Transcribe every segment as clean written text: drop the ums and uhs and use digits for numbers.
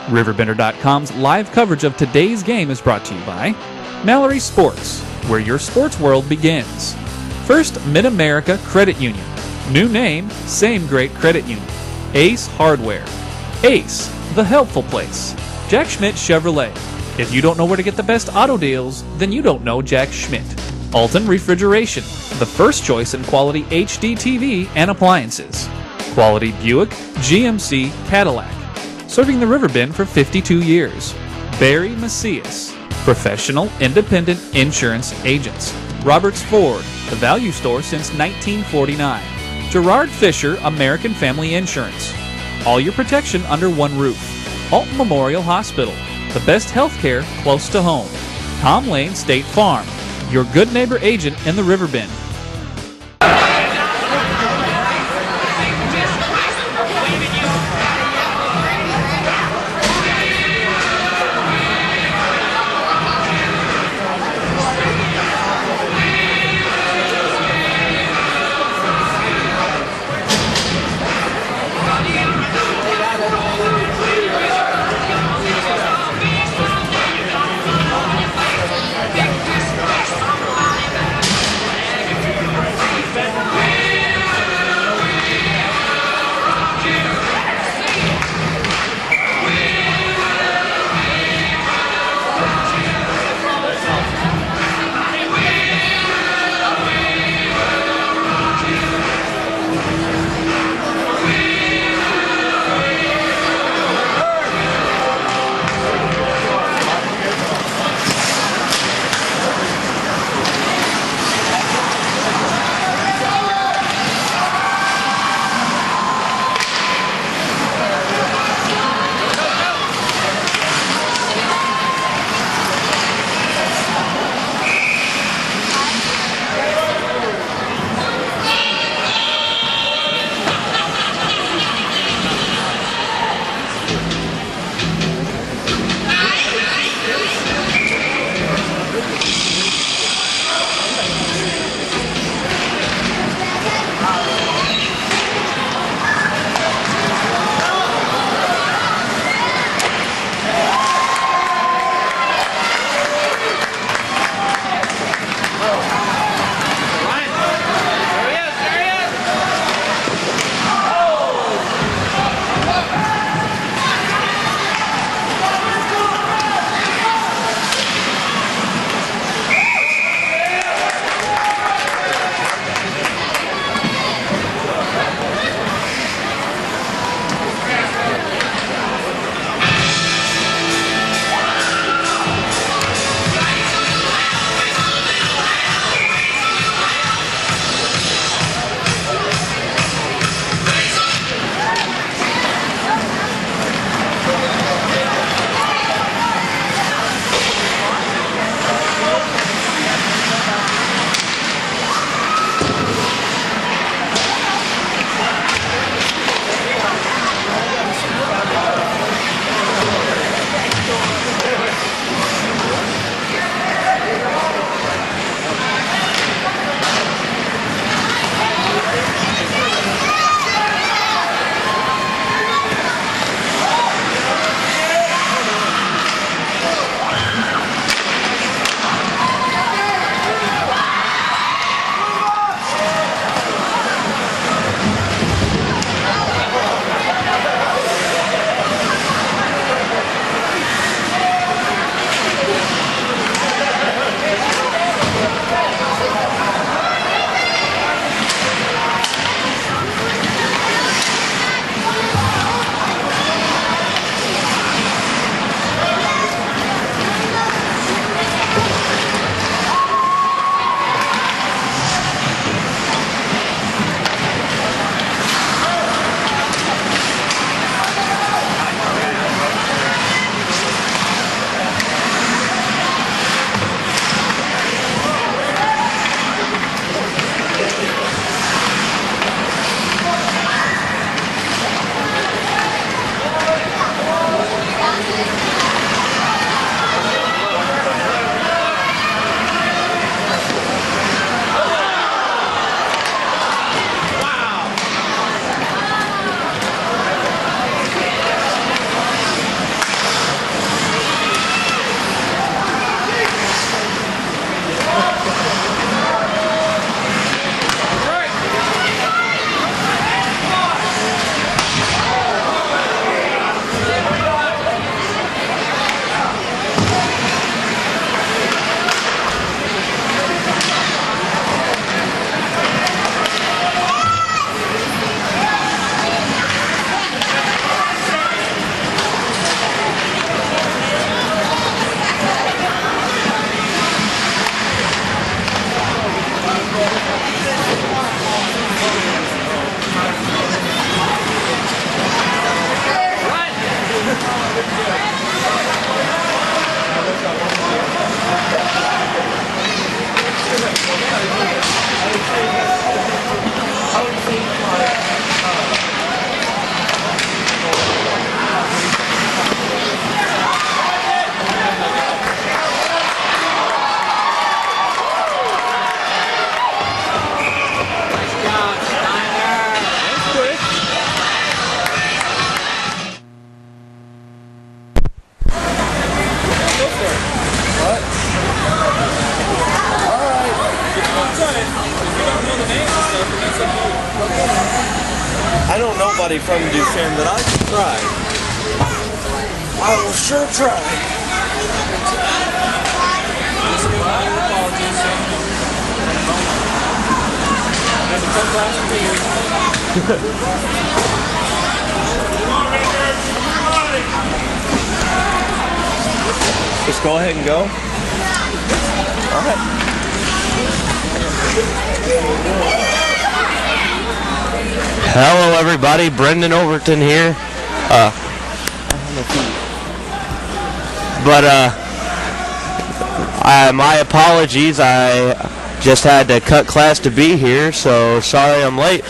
RiverBender.com's live coverage of today's game is brought to you by Mallory Sports, where your sports world begins. First Mid-America Credit Union. New name, same great credit union. Ace Hardware. Ace, the helpful place. Jack Schmidt Chevrolet. If you don't know where to get the best auto deals, then you don't know Jack Schmidt. Alton Refrigeration, the first choice in quality HD TV and appliances. Quality Buick, GMC, Cadillac. Serving the Riverbend for 52 years. Barry Macias, professional independent insurance agents. Roberts Ford, the value store since 1949. Gerard Fisher, American Family Insurance. All your protection under one roof. Alton Memorial Hospital, the best health care close to home. Tom Lane State Farm, your good neighbor agent in the Riverbend. nobody from Duchesne, but I can try. I will sure try. Just go ahead and go. All right. Hello everybody, Brendan Overton here. My apologies, I just had to cut class to be here, so sorry I'm late.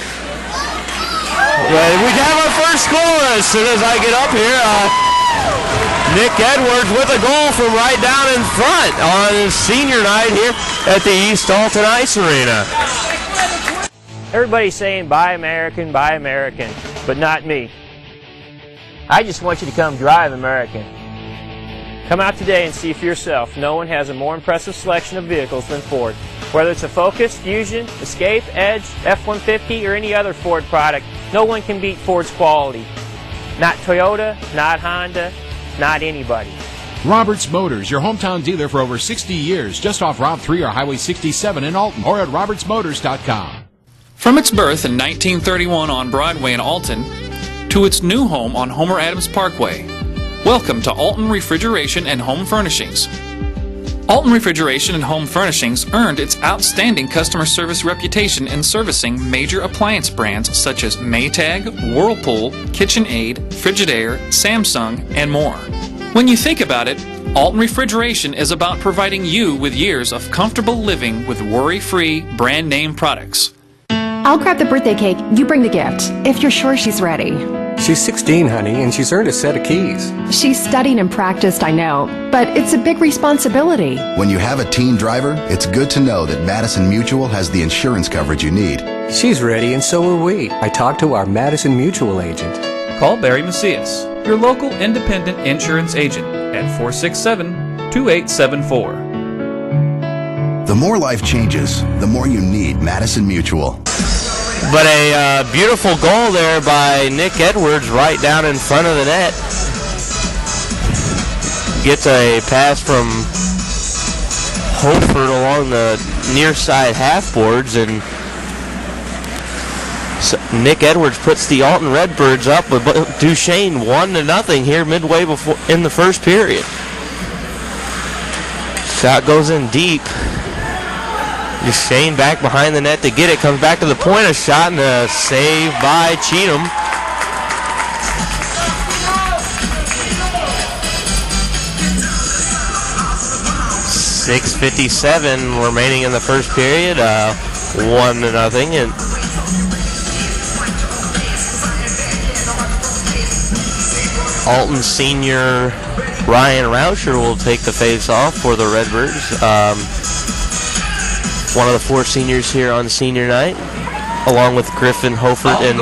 We have our first score as soon as I get up here. Nick Edwards with a goal from right down in front on his senior night here at the East Alton Ice Arena. Everybody's saying buy American, but not me. I just want you to come drive American. Come out today and see for yourself. No one has a more impressive selection of vehicles than Ford. Whether it's a Focus, Fusion, Escape, Edge, F-150, or any other Ford product, no one can beat Ford's quality. Not Toyota, not Honda, not anybody. Roberts Motors, your hometown dealer for over 60 years, just off Route 3 or Highway 67 in Alton, or at RobertsMotors.com. From its birth in 1931 on Broadway in Alton to its new home on Homer Adams Parkway, welcome to Alton Refrigeration and Home Furnishings. Alton Refrigeration and Home Furnishings earned its outstanding customer service reputation in servicing major appliance brands such as Maytag, Whirlpool, KitchenAid, Frigidaire, Samsung, and more. When you think about it, Alton Refrigeration is about providing you with years of comfortable living with worry-free brand name products. I'll grab the birthday cake, you bring the gift, if you're sure she's ready. She's 16, honey, and she's earned a set of keys. She's studied and practiced, I know, but it's a big responsibility. When you have a teen driver, it's good to know that Madison Mutual has the insurance coverage you need. She's ready, and so are we. I talked to our Madison Mutual agent. Call Barry Macias, your local independent insurance agent, at 467-2874. The more life changes, the more you need Madison Mutual. But a beautiful goal there by Nick Edwards right down in front of the net. Gets a pass from Holford along the near side half boards, and Nick Edwards puts the Alton Redbirds up with Duchesne 1-0 here midway before in the first period. Shot goes in deep. Duchesne back behind the net to get it. Comes back to the point. A shot and a save by Cheatham. .6:57 remaining in the first period. 1-0. And Alton senior Ryan Rauscher will take the face-off for the Redbirds. One of the four seniors here on senior night, along with Griffin, Hofert, and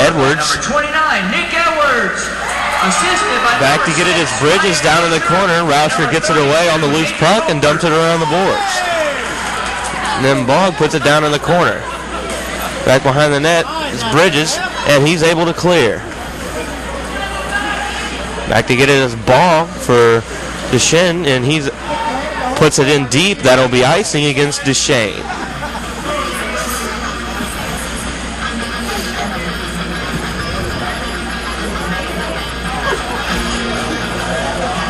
Edwards. Number 29, Nick Edwards. Assisted by back to get it as Bridges down in the corner. Rauscher gets it away on the loose puck and dumps it around the boards. And then Bogg puts it down in the corner. Back behind the net is Bridges, and he's able to clear. Back to get it as Bogg for Duchesne, and he's puts it in deep. That'll be icing against Duchesne.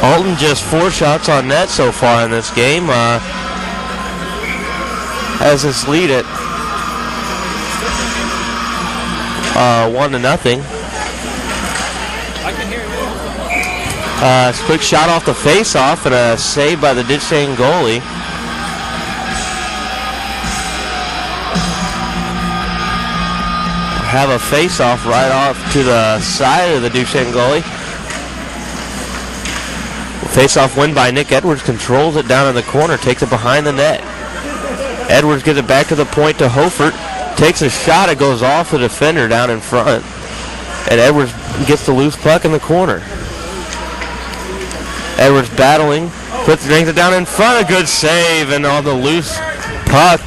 Alton just 4 shots on net so far in this game. Has his lead at 1-0. Quick shot off the face-off and a save by the Duchesne goalie. Have a face-off right off to the side of the Duchesne goalie. Face-off win by Nick Edwards. Controls it down in the corner. Takes it behind the net. Edwards gets it back to the point to Hofert. Takes a shot. It goes off the defender down in front. And Edwards gets the loose puck in the corner. Edwards battling, brings it down in front, a good save, and on the loose puck.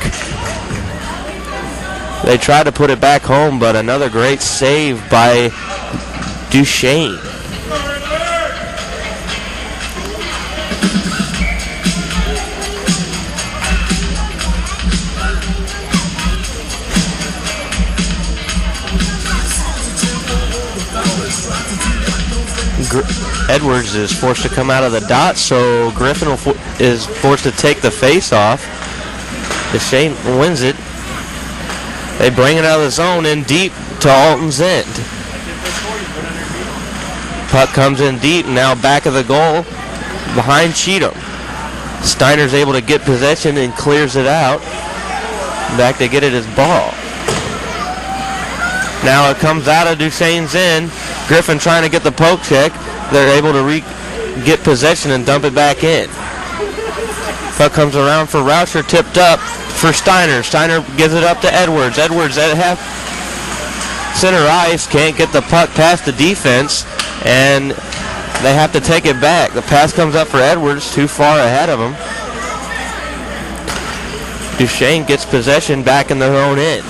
They try to put it back home, but another great save by Duchesne. Edwards is forced to come out of the dot, so Griffin is forced to take the face off. Duchesne wins it. They bring it out of the zone in deep to Alton's end. Puck comes in deep, now back of the goal behind Cheatham. Steiner's able to get possession and clears it out. Back to get it his ball. Now it comes out of Duchesne's end. Griffin trying to get the poke check. They're able to get possession and dump it back in. Puck comes around for Rauscher, tipped up for Steiner. Steiner gives it up to Edwards. Edwards at half center ice, can't get the puck past the defense, and they have to take it back. The pass comes up for Edwards, too far ahead of him. Duchesne gets possession back in their own end.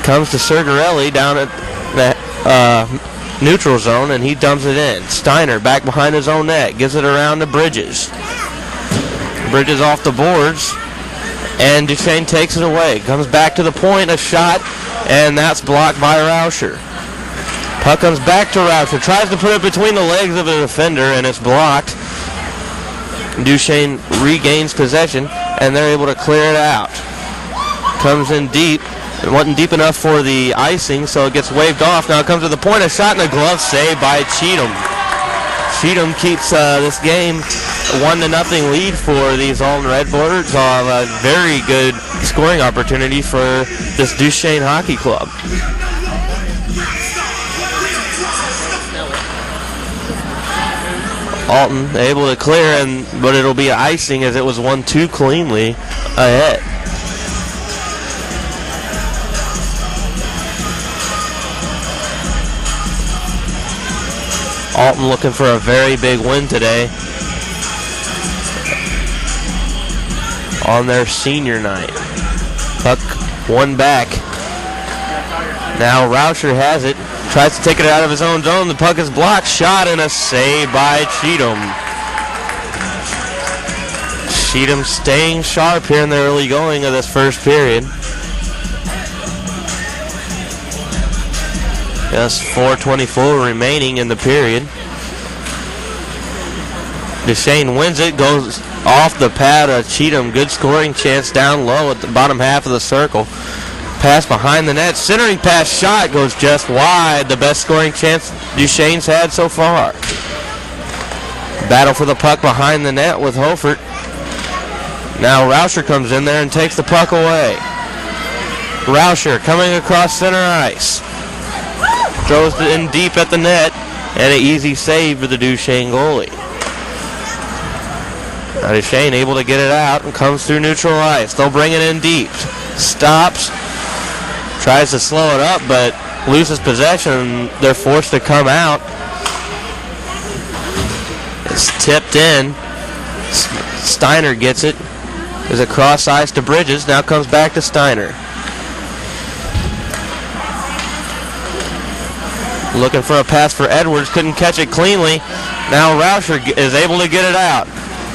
Comes to Sergarelli down at the neutral zone, and he dumps it in. Steiner back behind his own net, gives it around to Bridges. Bridges off the boards, and Duchesne takes it away. Comes back to the point, a shot, and that's blocked by Rauscher. Puck comes back to Rauscher, tries to put it between the legs of the defender, and it's blocked. Duchesne regains possession, and they're able to clear it out. Comes in deep. It wasn't deep enough for the icing, so it gets waved off. Now it comes to the point, a shot and a glove save by Cheatham. Cheatham keeps this game 1-0 lead for these Alton Redbirds. A very good scoring opportunity for this Duchesne Hockey Club. Alton able to clear, but it'll be icing as it was won too cleanly ahead. Alton looking for a very big win today on their senior night. Puck one back. Now Rauscher has it. Tries to take it out of his own zone. The puck is blocked. Shot and a save by Cheatham. Cheatham staying sharp here in the early going of this first period. Just 4:24 remaining in the period. Duchesne wins it, goes off the pad of Cheatham. Good scoring chance down low at the bottom half of the circle. Pass behind the net. Centering pass shot goes just wide. The best scoring chance Duchesne's had so far. Battle for the puck behind the net with Hofert. Now Rauscher comes in there and takes the puck away. Rauscher coming across center ice. Throws it in deep at the net, and an easy save for the Duchesne goalie. Now Duchesne able to get it out and comes through neutral ice. They'll bring it in deep. Stops. Tries to slow it up, but loses possession. They're forced to come out. It's tipped in. Steiner gets it. There's a cross ice to Bridges. Now comes back to Steiner. Looking for a pass for Edwards. Couldn't catch it cleanly. Now Rauscher is able to get it out.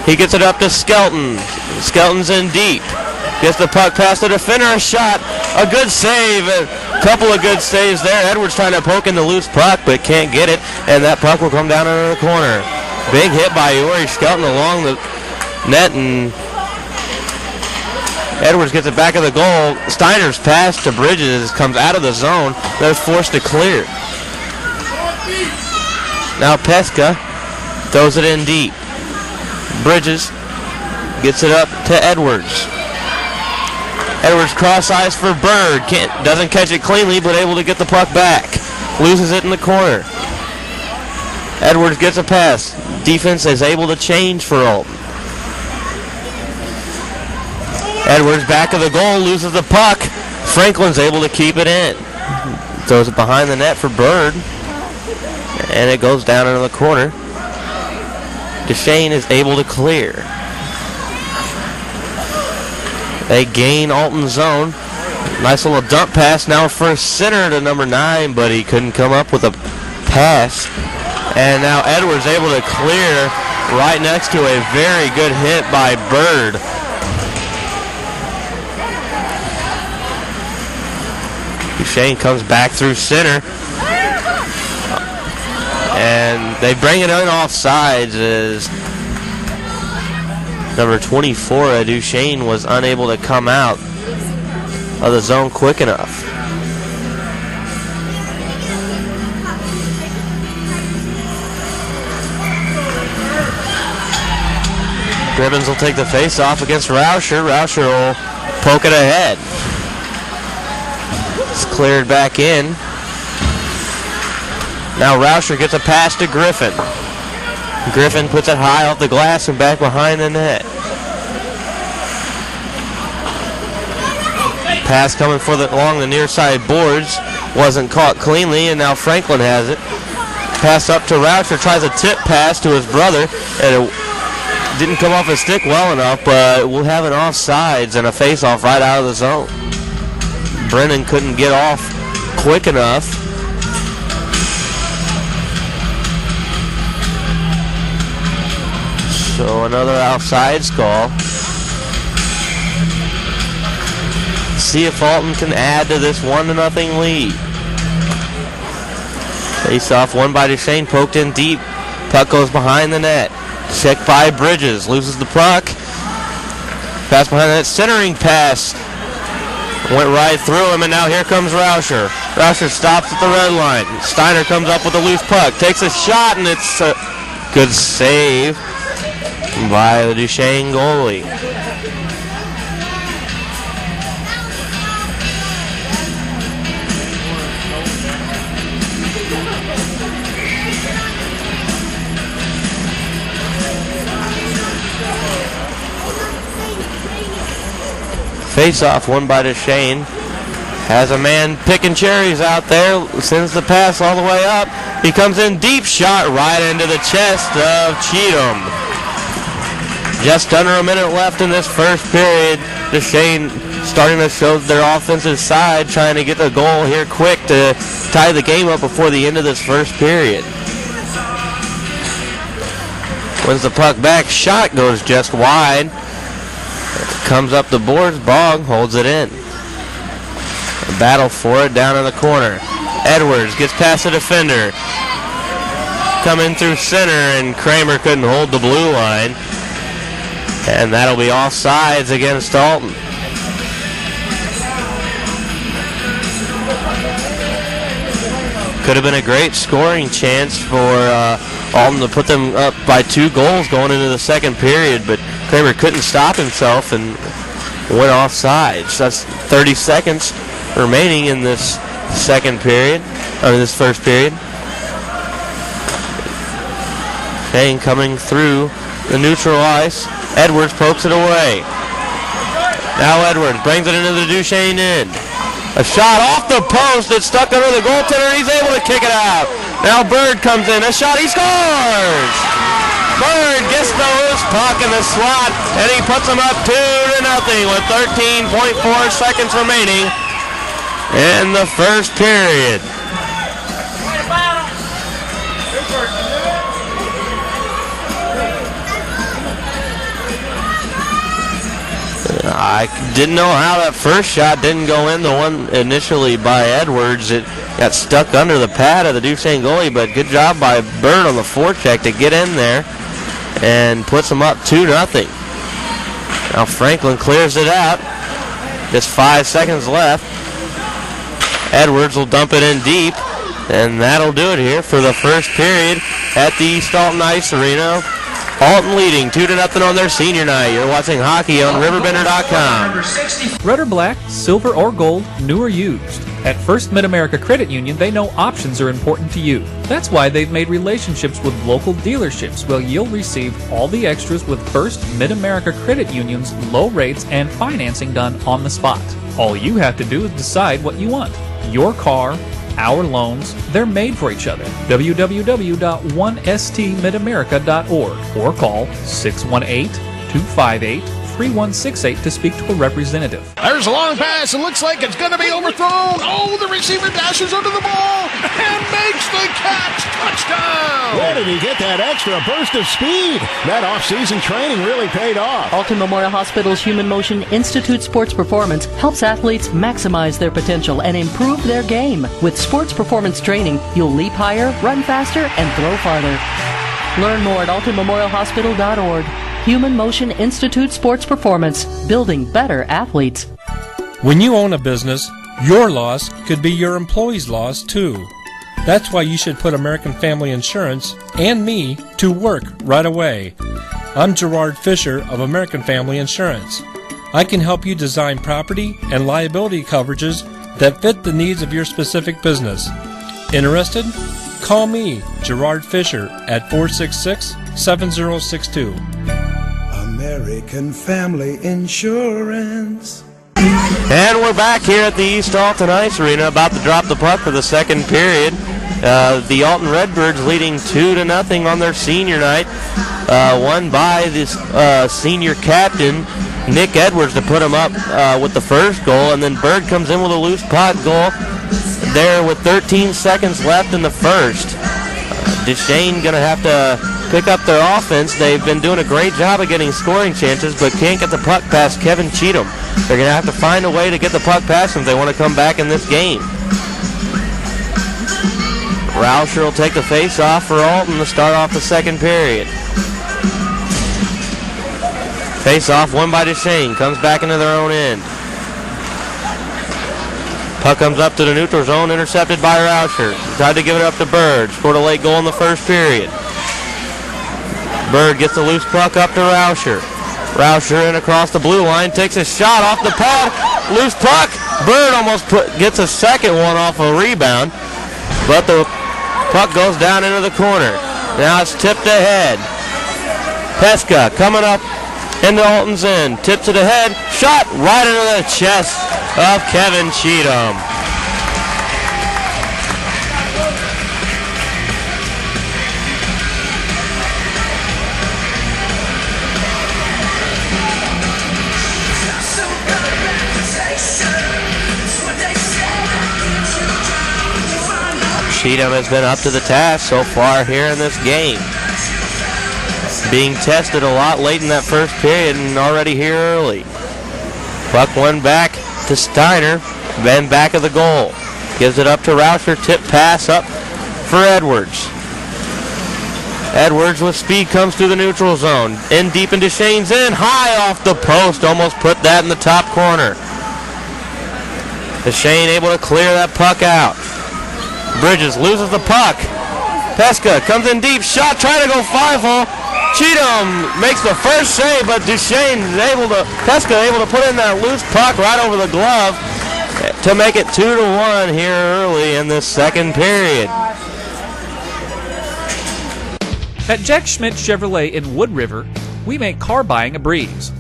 He gets it up to Skelton. Skelton's in deep. Gets the puck past the defender. A shot. A good save. A couple of good saves there. Edwards trying to poke in the loose puck, but can't get it. And that puck will come down into the corner. Big hit by Yuri Skelton along the net, and Edwards gets it back of the goal. Steiner's pass to Bridges comes out of the zone. They're forced to clear. Now Pesca throws it in deep. Bridges gets it up to Edwards. Edwards cross ice for Bird. Doesn't catch it cleanly, but able to get the puck back. Loses it in the corner. Edwards gets a pass. Defense is able to change for Alton. Edwards back of the goal, loses the puck. Franklin's able to keep it in. Throws it behind the net for Bird. And it goes down into the corner. Duchesne is able to clear. They gain Alton zone. Nice little dump pass now for center to number 9, but he couldn't come up with a pass. And now Edwards able to clear right next to a very good hit by Bird. Duchesne comes back through center. And they bring it in off sides as number 24, Duchesne, was unable to come out of the zone quick enough. Gribbons will take the face-off against Rauscher. Rauscher will poke it ahead. It's cleared back in. Now Rauscher gets a pass to Griffin. Griffin puts it high off the glass and back behind the net. Pass coming along the near side boards. Wasn't caught cleanly, and now Franklin has it. Pass up to Rauscher, tries a tip pass to his brother, and it didn't come off his stick well enough, but we'll have an offsides and a face-off right out of the zone. Brennan couldn't get off quick enough. So another offsides call. See if Alton can add to this 1-0 lead. Face-off won by Duchesne, poked in deep. Puck goes behind the net. Checked by Bridges, loses the puck. Pass behind the net, centering pass. Went right through him, and now here comes Rauscher. Rauscher stops at the red line. Steiner comes up with a loose puck, takes a shot, and it's a good save by the Duchesne goalie. Face-off won by Duchesne. Has a man picking cherries out there. Sends the pass all the way up. He comes in deep, shot right into the chest of Cheatham. Just under a minute left in this first period. Duchesne starting to show their offensive side, trying to get the goal here quick to tie the game up before the end of this first period. Wins the puck back. Shot goes just wide. Comes up the boards. Bogg holds it in. A battle for it down in the corner. Edwards gets past the defender. Coming through center, and Kramer couldn't hold the blue line. And that'll be offsides against Alton. Could have been a great scoring chance for Alton to put them up by 2 goals going into the second period, but Kramer couldn't stop himself and went offsides. That's 30 seconds remaining in this second period, or this first period. Shane coming through the neutral ice. Edwards pokes it away. Now Edwards brings it into the Duchesne end. A shot off the post. It's stuck under the goaltender. He's able to kick it out. Now Bird comes in. A shot. He scores! Bird gets the loose puck in the slot, and he puts them up 2-0 with 13.4 seconds remaining in the first period. I didn't know how that first shot didn't go in. The one initially by Edwards, it got stuck under the pad of the Duchesne goalie, but good job by Bird on the forecheck to get in there and puts them up 2-0. Now Franklin clears it out. Just 5 seconds left. Edwards will dump it in deep, and that'll do it here for the first period at the East Alton Ice Arena. Alton leading 2-0 on their senior night. You're watching hockey on RiverBender.com. Red or black, silver or gold, new or used. At First Mid-America Credit Union, they know options are important to you. That's why they've made relationships with local dealerships where you'll receive all the extras with First Mid-America Credit Union's low rates and financing done on the spot. All you have to do is decide what you want. Your car, our loans, they're made for each other. www.1stmidamerica.org or call 618-258 3168 to speak to a representative. There's a long pass. It looks like it's going to be overthrown. Oh, the receiver dashes under the ball and makes the catch. Touchdown! Where did he get that extra burst of speed? That off-season training really paid off. Alton Memorial Hospital's Human Motion Institute Sports Performance helps athletes maximize their potential and improve their game. With sports performance training, you'll leap higher, run faster, and throw farther. Learn more at altonmemorialhospital.org. Human Motion Institute Sports Performance, building better athletes. When you own a business, your loss could be your employee's loss too. That's why you should put American Family Insurance and me to work right away. I'm Gerard Fisher of American Family Insurance. I can help you design property and liability coverages that fit the needs of your specific business. Interested? Call me, Gerard Fisher, at 466-7062. American Family Insurance. And we're back here at the East Alton Ice Arena, about to drop the puck for the second period. The Alton Redbirds leading 2-0 on their senior night, won by this senior captain, Nick Edwards, to put him up with the first goal, and then Bird comes in with a loose puck goal there with 13 seconds left in the first. Duchesne going to have to pick up their offense. They've been doing a great job of getting scoring chances, but can't get the puck past Kevin Cheatham. They're going to have to find a way to get the puck past him if they want to come back in this game. Rauscher will take the face-off for Alton to start off the second period. Face-off won by Duchesne. Comes back into their own end. Puck comes up to the neutral zone, intercepted by Rauscher. Tried to give it up to Bird. Scored a late goal in the first period. Bird gets the loose puck up to Rauscher. Rauscher in across the blue line, takes a shot off the pad. Loose puck. Bird almost gets a second one off a rebound, but the puck goes down into the corner. Now it's tipped ahead. Pesca coming up into Alton's end. Tips it ahead. Shot right into the chest of Kevin Cheatham. Cheatham has been up to the task so far here in this game. Being tested a lot late in that first period and already here early. Puck one back to Steiner, then back of the goal. Gives it up to Rauscher, tip pass up for Edwards. Edwards with speed comes through the neutral zone. In deep in Duchesne's in, high off the post, almost put that in the top corner. Duchesne able to clear that puck out. Bridges loses the puck. Pesca comes in deep, shot, trying to go 5-hole. Cheatham makes the first save, but Duchesne is Pesca able to put in that loose puck right over the glove to make it 2-1 here early in this second period. At Jack Schmidt Chevrolet in Wood River, we make car buying a breeze.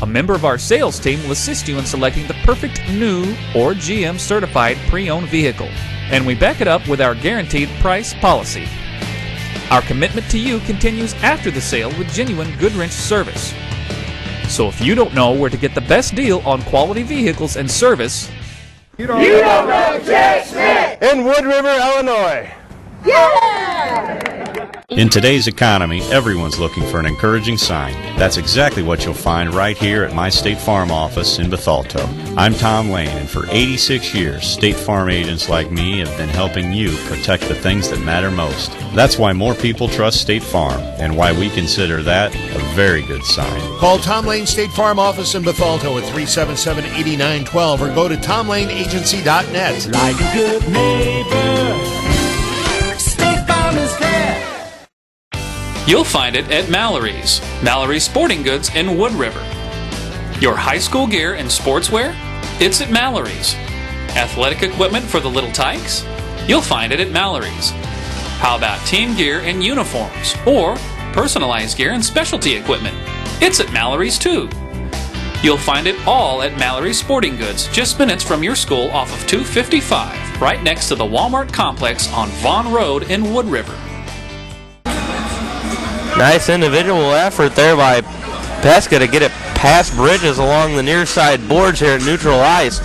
A member of our sales team will assist you in selecting the perfect new or GM certified pre-owned vehicle, and we back it up with our guaranteed price policy. Our commitment to you continues after the sale with genuine Goodwrench service. So if you don't know where to get the best deal on quality vehicles and service, you don't know Jack Schmidt in Wood River, Illinois. Yeah! In today's economy, everyone's looking for an encouraging sign. That's exactly what you'll find right here at my State Farm office in Bethalto. I'm Tom Lane, and for 86 years, State Farm agents like me have been helping you protect the things that matter most. That's why more people trust State Farm, and why we consider that a very good sign. Call Tom Lane State Farm office in Bethalto at 377-8912 or go to tomlaneagency.net. Like a good neighbor, State Farm is there. you'll find it at Mallory's Sporting Goods in Wood River. Your high school gear and sportswear? It's at Mallory's. Athletic equipment for the little tykes? You'll find it at Mallory's. How about team gear and uniforms, or personalized gear and specialty equipment? It's at Mallory's too. You'll find it all at Mallory's Sporting Goods, just minutes from your school off of 255, right next to the Walmart complex on Vaughn Road in Wood River. Nice individual effort there by Pesca to get it past Bridges along the near side boards here at neutral ice,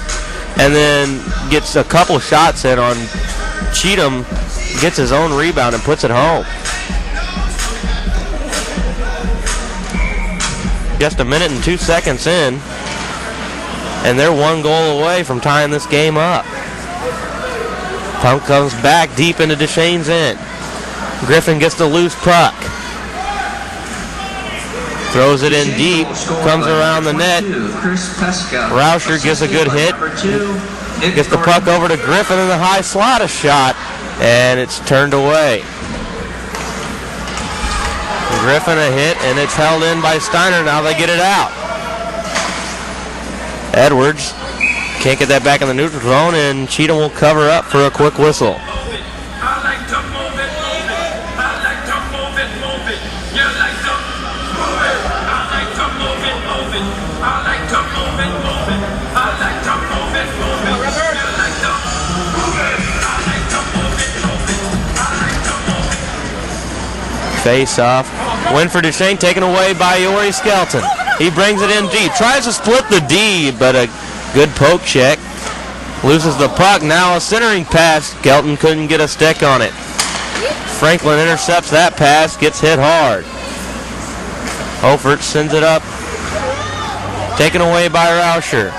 and then gets a couple shots in on Cheatham, gets his own rebound and puts it home. Just a minute and 2 seconds in, and they're one goal away from tying this game up. Pump comes back deep into Duchesne's end. Griffin gets the loose puck. Throws it in deep, comes around the net. Rauscher gets a good hit. Gets the puck over to Griffin in the high slot, a shot, and it's turned away. Griffin a hit, and it's held in by Steiner. Now they get it out. Edwards can't get that back in the neutral zone, and Cheatham will cover up for a quick whistle. Face off. Win for Duchesne, taken away by Yori Skelton. He brings it in deep. Tries to split the D, but a good poke check. Loses the puck. Now a centering pass. Skelton couldn't get a stick on it. Franklin intercepts that pass. Gets hit hard. Hofert sends it up. Taken away by Rauscher.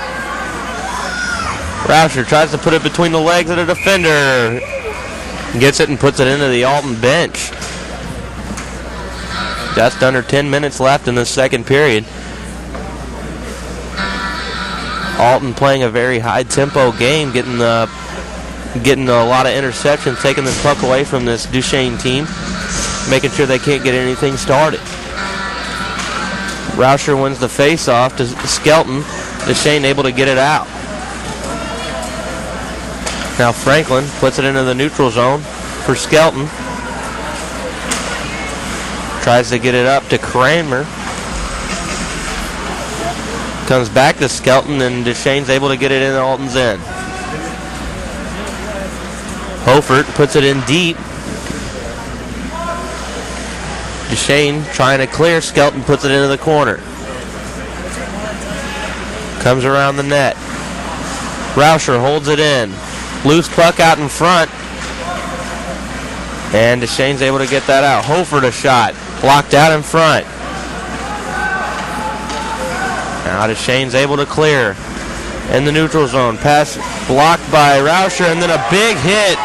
Rauscher tries to put it between the legs of the defender. Gets it and puts it into the Alton bench. Just under 10 minutes left in the second period. Alton playing a very high-tempo game, getting a lot of interceptions, taking the puck away from this Duchesne team, making sure they can't get anything started. Rauscher wins the face-off to Skelton. Duchesne able to get it out. Now Franklin puts it into the neutral zone for Skelton. Tries to get it up to Kramer. Comes back to Skelton, and Duchesne's able to get it in Alton's end. Hofert puts it in deep. Duchesne trying to clear. Skelton puts it into the corner. Comes around the net. Rauscher holds it in. Loose puck out in front. And Duchesne's able to get that out. Hofert a shot. Blocked out in front. Now Duchesne's able to clear in the neutral zone. Pass blocked by Rauscher, and then a big hit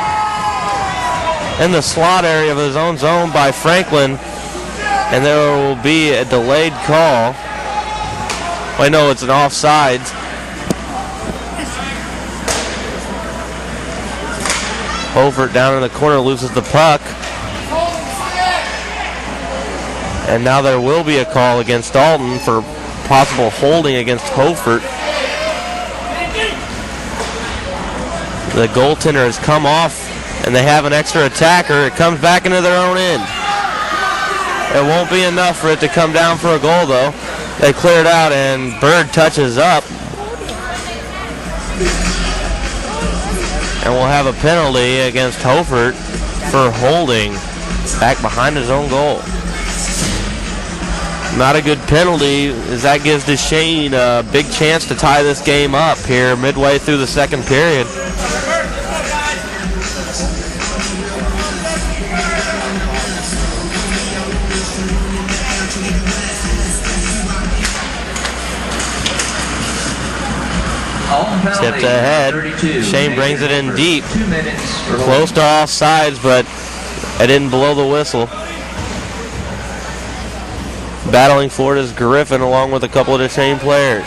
in the slot area of his own zone by Franklin. And there will be a delayed call. Wait, no, it's an offsides. Hofert down in the corner loses the puck. And now there will be a call against Alton for possible holding against Hofert. The goaltender has come off, and they have an extra attacker. It comes back into their own end. It won't be enough for it to come down for a goal, though. They clear it out, and Bird touches up. And we'll have a penalty against Hofert for holding back behind his own goal. Not a good penalty, as that gives Duchesne a big chance to tie this game up here midway through the second period. Tipped ahead. Duchesne brings it in deep. Close to offsides, but it didn't blow the whistle. Battling for it is Griffin along with a couple of Duchesne players.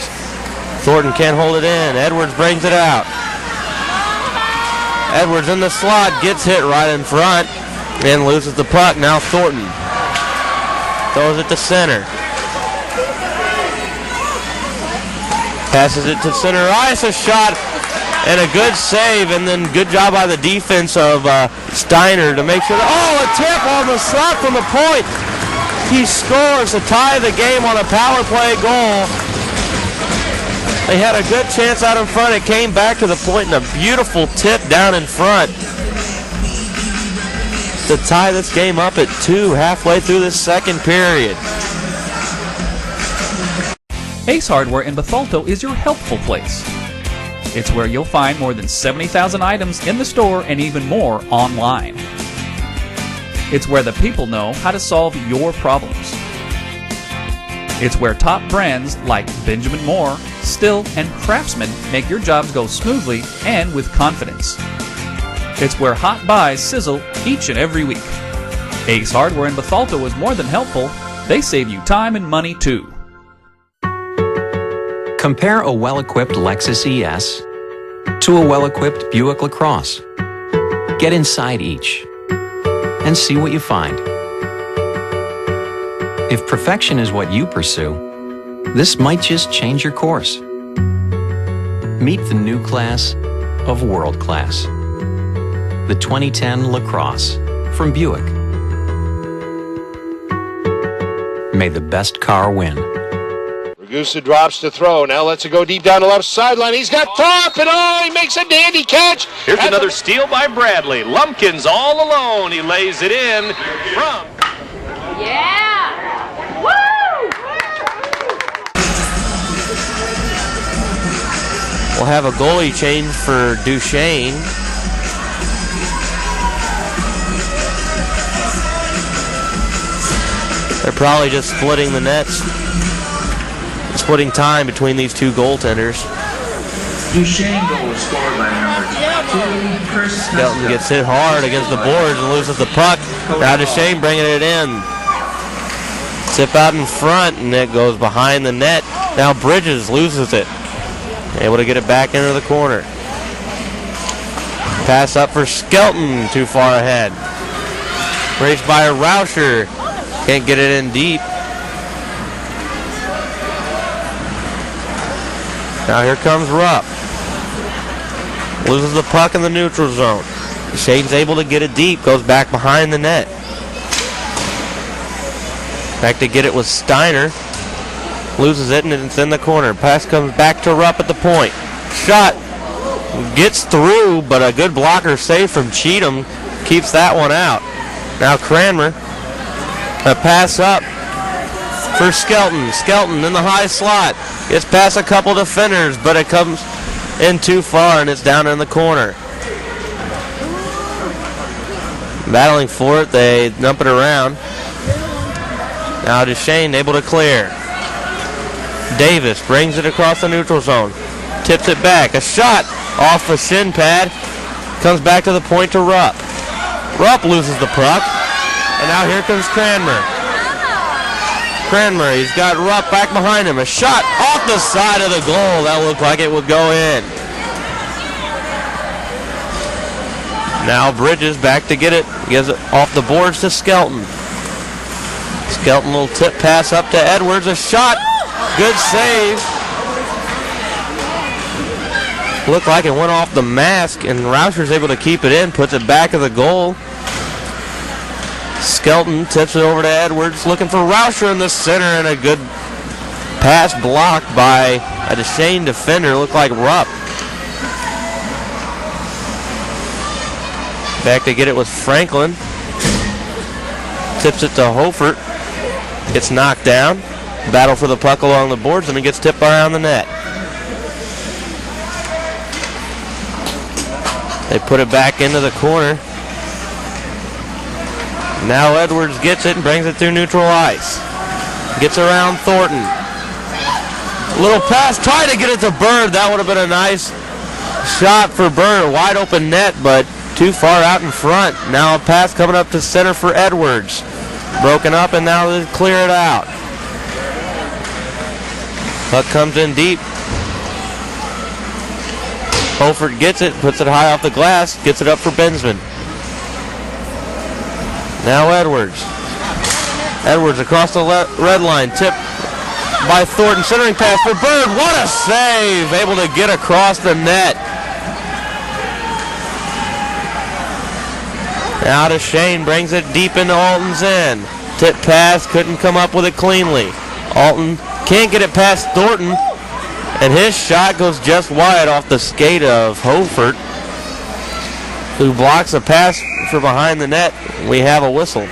Thornton can't hold it in. Edwards brings it out. Edwards in the slot, gets hit right in front and loses the puck. Now Thornton throws it to center. Passes it to center ice, a shot and a good save, and then good job by the defense of Steiner to make sure that, a tip on the shot from the point. He scores to tie the game on a power play goal. They had a good chance out in front. It came back to the point and a beautiful tip down in front to tie this game up at 2 halfway through the second period. Ace Hardware in Bethalto is your helpful place. It's where you'll find more than 70,000 items in the store and even more online. It's where the people know how to solve your problems. It's where top brands like Benjamin Moore, Still, and Craftsman make your jobs go smoothly and with confidence. It's where hot buys sizzle each and every week. Ace Hardware in Bethalto is more than helpful. They save you time and money too. Compare a well-equipped Lexus ES to a well-equipped Buick LaCrosse. Get inside each and see what you find. If perfection is what you pursue, this might just change your course. Meet the new class of world class. The 2010 LaCrosse from Buick. May the best car win. Ragusa drops to throw. Now lets it go deep down the left sideline. He's got top, and he makes a dandy catch. Here's another steal by Bradley. Lumpkins all alone. He lays it in from. Yeah! Woo! We'll have a goalie change for Duchesne. They're probably just splitting the nets. Splitting time between these two goaltenders. Duchesne goal was scored by number 2, Chris. Skelton gets hit hard against the boards and loses the puck. Now Duchesne bringing it in. Tip out in front, and it goes behind the net. Now Bridges loses it. Able to get it back into the corner. Pass up for Skelton, too far ahead. Raced by a Rauscher. Can't get it in deep. Now here comes Rupp. Loses the puck in the neutral zone. Shane's able to get it deep. Goes back behind the net. Back to get it with Steiner. Loses it and it's in the corner. Pass comes back to Rupp at the point. Shot. Gets through, but a good blocker save from Cheatham keeps that one out. Now Cranmer. A pass up for Skelton. Skelton in the high slot. Gets past a couple defenders, but it comes in too far and it's down in the corner. Battling for it, they dump it around. Now Duchesne able to clear. Davis brings it across the neutral zone. Tips it back. A shot off the shin pad. Comes back to the point to Rupp. Rupp loses the puck. And now here comes Cranmer. Cranmer, he's got Rupp back behind him. A shot off the side of the goal. That looked like it would go in. Now Bridges back to get it. Gives it off the boards to Skelton. Skelton, little tip pass up to Edwards. A shot. Good save. Looked like it went off the mask, and Rauscher's able to keep it in. Puts it back of the goal. Skelton tips it over to Edwards, looking for Rauscher in the center, and a good pass blocked by a Duchesne defender. Looked like Rupp. Back to get it with Franklin. Tips it to Hofert. Gets knocked down. Battle for the puck along the boards, and it gets tipped around the net. They put it back into the corner. Now Edwards gets it and brings it through neutral ice. Gets around Thornton. Little pass, trying to get it to Bird. That would have been a nice shot for Bird. Wide open net, but too far out in front. Now a pass coming up to center for Edwards. Broken up, and now they clear it out. Puck comes in deep. Holford gets it, puts it high off the glass, gets it up for Bensman. Now Edwards. Edwards across the red line, tipped by Thornton, centering pass for Bird. What a save! Able to get across the net. Now Duchesne brings it deep into Alton's end. Tip pass, couldn't come up with it cleanly. Alton can't get it past Thornton, and his shot goes just wide off the skate of Hofert, who blocks a pass for behind the net. We have a whistle.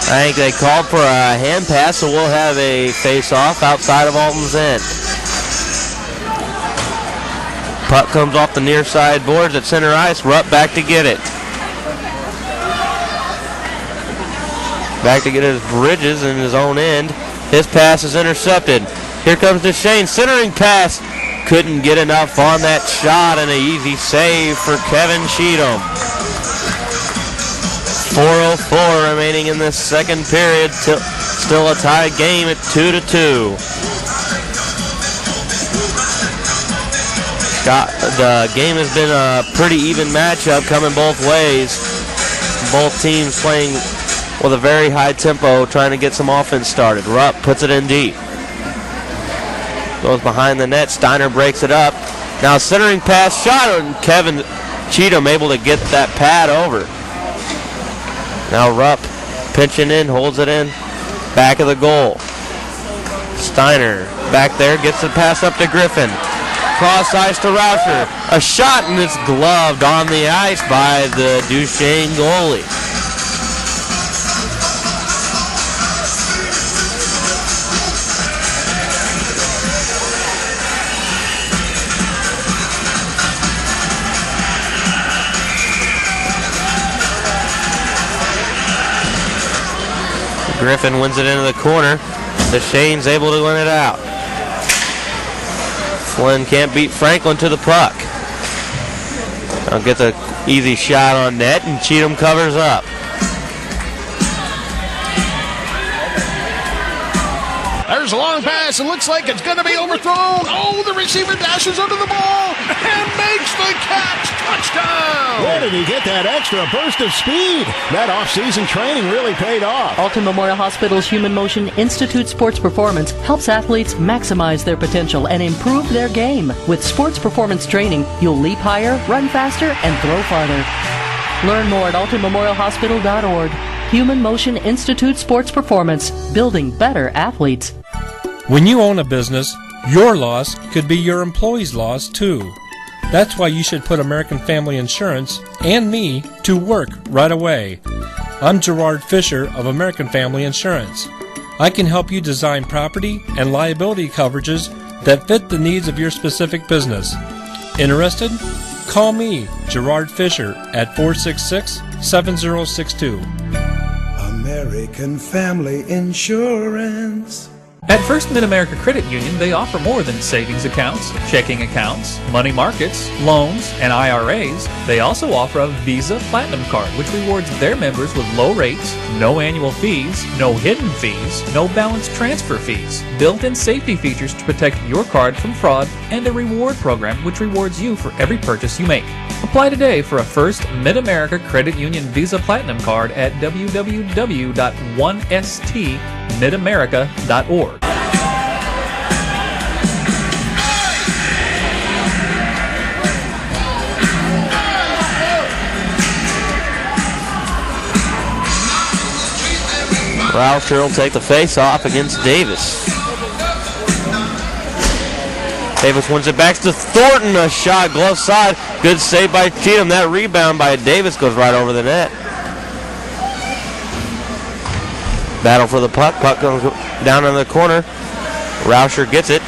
I think they called for a hand pass, so we'll have a face-off outside of Alton's end. Puck comes off the near side boards at center ice. Rupp back to get it. Back to get his Bridges in his own end. His pass is intercepted. Here comes Duchesne. Centering pass. Couldn't get enough on that shot, and an easy save for Kevin Cheatham. 4:04 remaining in this second period. Still a tied game at 2-2. The game has been a pretty even matchup coming both ways. Both teams playing with a very high tempo, trying to get some offense started. Rupp puts it in deep. Goes behind the net. Steiner breaks it up. Now centering pass shot, and Kevin Cheatham able to get that pad over. Now Rupp pinching in, holds it in. Back of the goal. Steiner back there, gets the pass up to Griffin. Cross ice to Rauscher. A shot, and it's gloved on the ice by the Duchesne goalie. Griffin wins it into the corner. Duchesne's able to win it out. Flynn can't beat Franklin to the puck. Now gets an easy shot on net, and Cheatham covers up. There's a long pass, and looks like it's going to be overthrown. Oh, the receiver dashes under the ball and makes the catch. Touchdown! Where did he get that extra burst of speed? That off-season training really paid off. Alton Memorial Hospital's Human Motion Institute Sports Performance helps athletes maximize their potential and improve their game. With sports performance training, you'll leap higher, run faster, and throw farther. Learn more at altonmemorialhospital.org. Human Motion Institute Sports Performance, building better athletes. When you own a business, your loss could be your employee's loss too. That's why you should put American Family Insurance and me to work right away. I'm Gerard Fisher of American Family Insurance. I can help you design property and liability coverages that fit the needs of your specific business. Interested? Call me, Gerard Fisher, at 466-7062. American Family Insurance. At First Mid-America Credit Union, they offer more than savings accounts, checking accounts, money markets, loans, and IRAs. They also offer a Visa Platinum Card, which rewards their members with low rates, no annual fees, no hidden fees, no balance transfer fees, built-in safety features to protect your card from fraud, and a reward program which rewards you for every purchase you make. Apply today for a First Mid-America Credit Union Visa Platinum Card at www.1stmidamerica.org. Rauscher will take the face-off against Davis. Davis wins it back to Thornton. A shot, glove side. Good save by Cheatham. That rebound by Davis goes right over the net. Battle for the puck. Puck comes down in the corner. Rauscher gets it.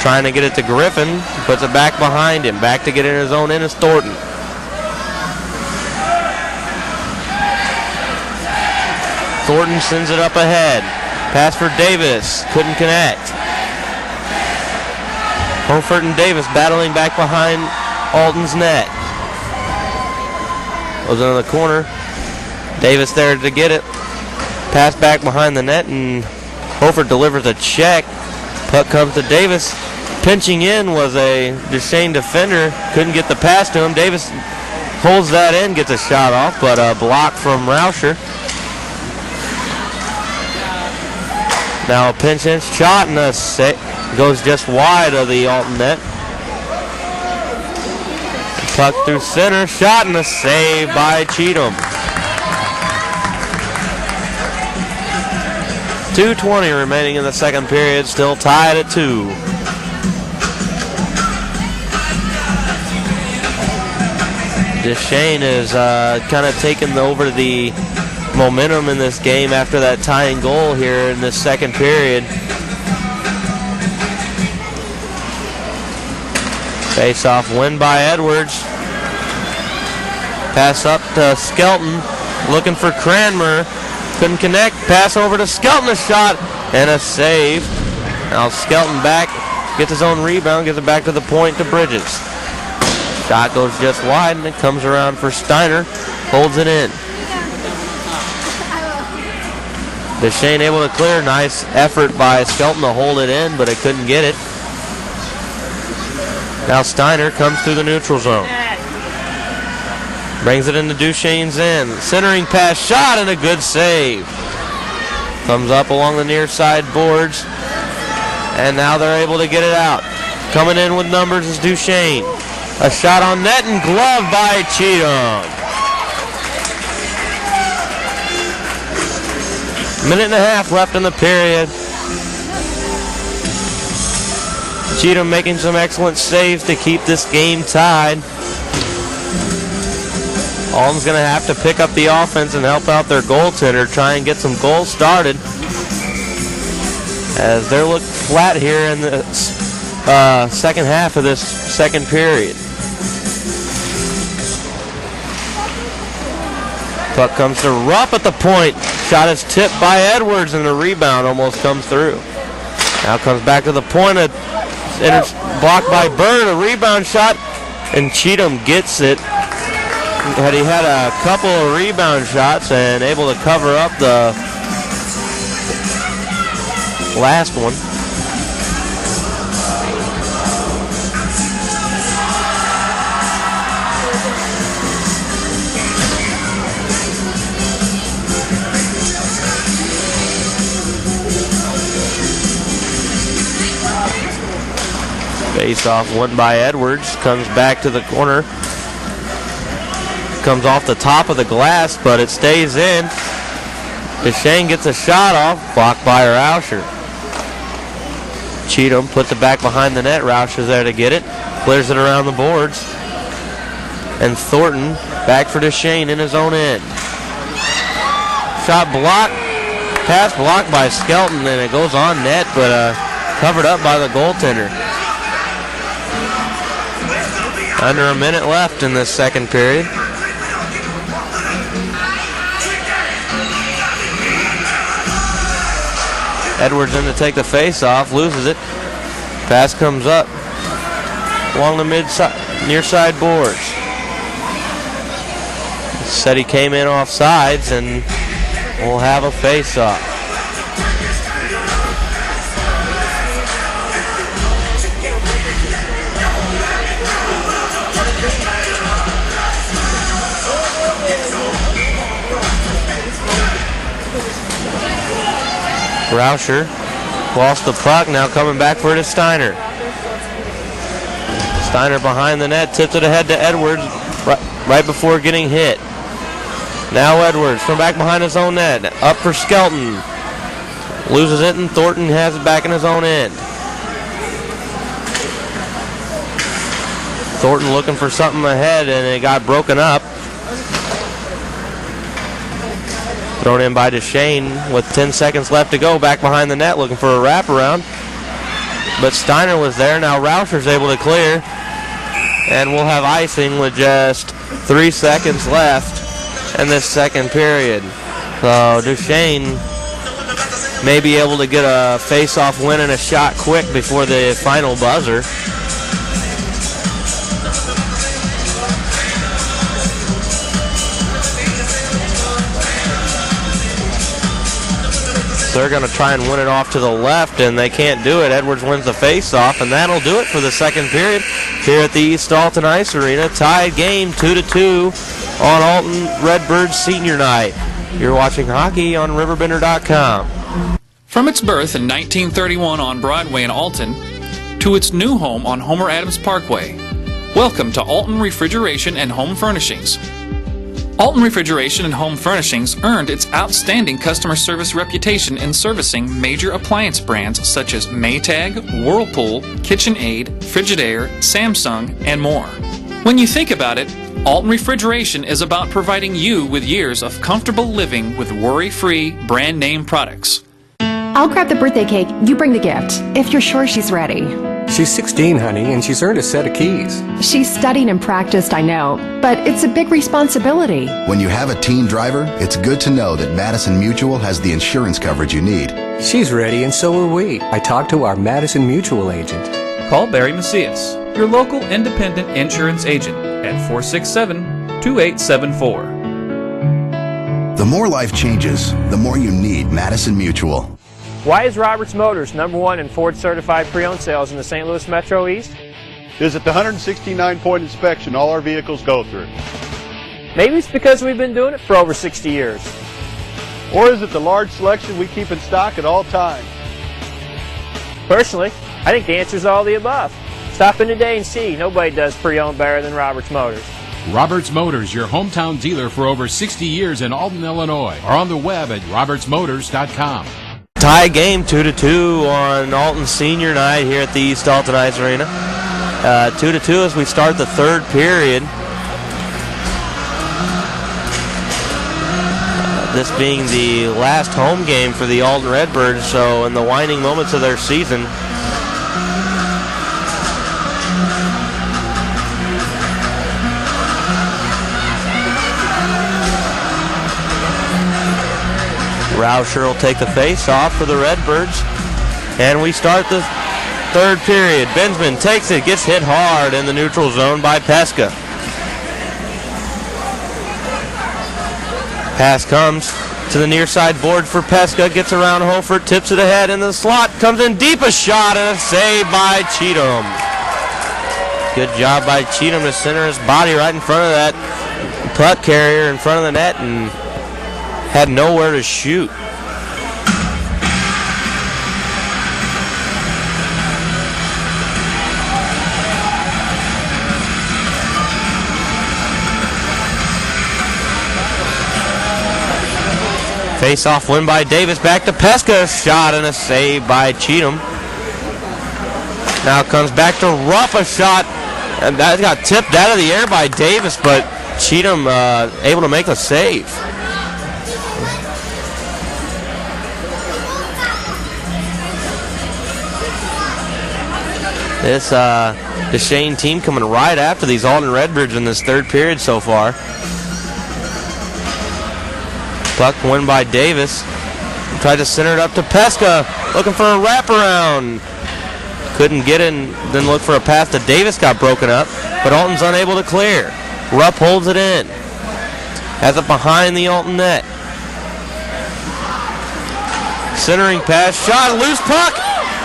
Trying to get it to Griffin. Puts it back behind him. Back to get in his own end is Thornton. Thornton sends it up ahead. Pass for Davis. Couldn't connect. Holford and Davis battling back behind Alton's net. Goes into the corner. Davis there to get it. Pass back behind the net, and Holford delivers a check. Puck comes to Davis. Pinching in was a Duchesne defender. Couldn't get the pass to him. Davis holds that in, gets a shot off, but a block from Rauscher. Now a pinch in shot, and a goes just wide of the Alton net. Puck through center, shot, and a save by Cheatham. 2:20 remaining in the second period, still tied at 2. Duchesne is kind of taken over the momentum in this game after that tying goal here in this second period. Face-off win by Edwards. Pass up to Skelton, looking for Cranmer. Couldn't connect. Pass over to Skelton, a shot and a save. Now Skelton back, gets his own rebound, gives it back to the point to Bridges. Shot goes just wide, and it comes around for Steiner. Holds it in. Duchesne able to clear. Nice effort by Skelton to hold it in, but it couldn't get it. Now Steiner comes through the neutral zone. Brings it into Duchesne's end. Centering pass, shot, and a good save. Comes up along the near side boards. And now they're able to get it out. Coming in with numbers is Duchesne. A shot on net and glove by Cheatham. Minute and a half left in the period. Cheatham making some excellent saves to keep this game tied. Alton's going to have to pick up the offense and help out their goaltender, try and get some goals started, as they're looking flat here in the second half of this second period. Puck comes to Rupp at the point. Shot is tipped by Edwards, and the rebound almost comes through. Now comes back to the point. It's blocked by Bird. A rebound shot, and Cheatham gets it. He had a couple of rebound shots and able to cover up the last one. Face-off won by Edwards. Comes back to the corner. Comes off the top of the glass, but it stays in. Duchesne gets a shot off, blocked by Rauscher. Cheatham puts it back behind the net. Rauscher's there to get it. Clears it around the boards. And Thornton back for Duchesne in his own end. Shot blocked. Pass blocked by Skelton, and it goes on net, but covered up by the goaltender. Under a minute left in this second period. Edwards in to take the face-off, loses it. Pass comes up along the near side boards. Said he came in off sides, and we'll have a face-off. Rauscher lost the puck, now coming back for it is Steiner. Steiner behind the net, tips it ahead to Edwards right before getting hit. Now Edwards from back behind his own net, up for Skelton. Loses it, and Thornton has it back in his own end. Thornton looking for something ahead, and it got broken up. Thrown in by Duchesne with 10 seconds left to go. Back behind the net looking for a wraparound. But Steiner was there. Now Rauscher's able to clear. And we'll have icing with just 3 seconds left in this second period. So Duchesne may be able to get a face-off win and a shot quick before the final buzzer. They're going to try and win it off to the left, and they can't do it. Edwards wins the face-off, and that'll do it for the second period here at the East Alton Ice Arena. Tied game 2-2 on Alton Redbirds Senior Night. You're watching hockey on RiverBender.com. From its birth in 1931 on Broadway in Alton to its new home on Homer Adams Parkway, welcome to Alton Refrigeration and Home Furnishings. Alton Refrigeration and Home Furnishings earned its outstanding customer service reputation in servicing major appliance brands such as Maytag, Whirlpool, KitchenAid, Frigidaire, Samsung, and more. When you think about it, Alton Refrigeration is about providing you with years of comfortable living with worry-free brand name products. I'll grab the birthday cake, you bring the gift, if you're sure she's ready. She's 16, honey, and she's earned a set of keys. She's studied and practiced, I know, but it's a big responsibility. When you have a teen driver, it's good to know that Madison Mutual has the insurance coverage you need. She's ready, and so are we. I talked to our Madison Mutual agent. Call Barry Macias, your local independent insurance agent, at 467-2874. The more life changes, the more you need Madison Mutual. Why is Roberts Motors #1 in Ford certified pre-owned sales in the St. Louis Metro East? Visit the 169-point inspection all our vehicles go through. Maybe it's because we've been doing it for over 60 years. Or is it the large selection we keep in stock at all times? Personally, I think the answer is all the above. Stop in today and see. Nobody does pre-owned better than Roberts Motors. Roberts Motors, your hometown dealer for over 60 years in Alton, Illinois, or on the web at RiverBender.com. Tie game 2-2 on Alton Senior Night here at the East Alton Ice Arena. 2-2 as we start the third period. This being the last home game for the Alton Redbirds, so in the winding moments of their season. Rauscher will take the face off for the Redbirds. And we start the third period. Bensman takes it, gets hit hard in the neutral zone by Pesca. Pass comes to the near side board for Pesca, gets around Holford, tips it ahead in the slot, comes in deep, a shot and a save by Cheatham. Good job by Cheatham to center his body right in front of that puck carrier in front of the net and had nowhere to shoot. Face-off win by Davis, back to Pesca, shot and a save by Cheatham. Now comes back to Rupp, a shot, and that got tipped out of the air by Davis, but Cheatham able to make a save. This Duchesne team coming right after these Alton Redbirds in this third period so far. Puck win by Davis. Tried to center it up to Pesca, looking for a wraparound. Couldn't get in, then look for a pass to Davis, got broken up, but Alton's unable to clear. Rupp holds it in. Has it behind the Alton net. Centering pass, shot, loose puck.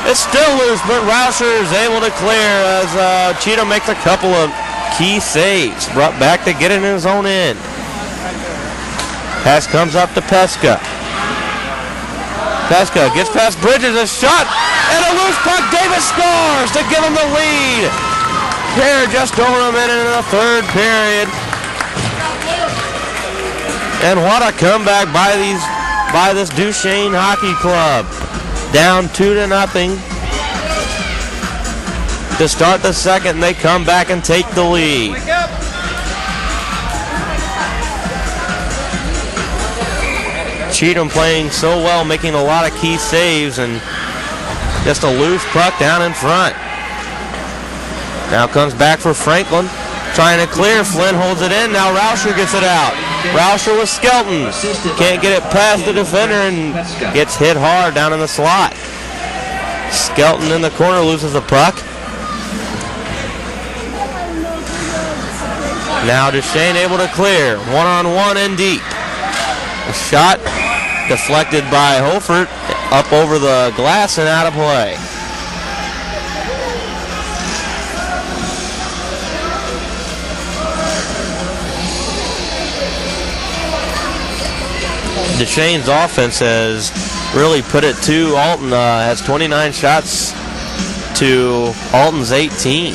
It's still loose, but Rauscher is able to clear as Cheatham makes a couple of key saves. Brought back to get it in his own end. Pass comes up to Pesca. Pesca gets past Bridges, a shot, and a loose puck. Davis scores to give him the lead. Here, just over a minute in the third period. And what a comeback by this Duchesne Hockey Club. Down 2-0 to start the second, and they come back and take the lead. Cheatham playing so well, making a lot of key saves, and just a loose puck down in front. Now comes back for Franklin, trying to clear. Flynn holds it in. Now Rauscher gets it out. Rauscher with Skelton. Can't get it past the defender and gets hit hard down in the slot. Skelton in the corner loses the puck. Now Duchesne able to clear. One-on-one in deep. A shot deflected by Holford, up over the glass and out of play. Duchesne's offense has really put it to Alton. Has 29 shots to Alton's 18.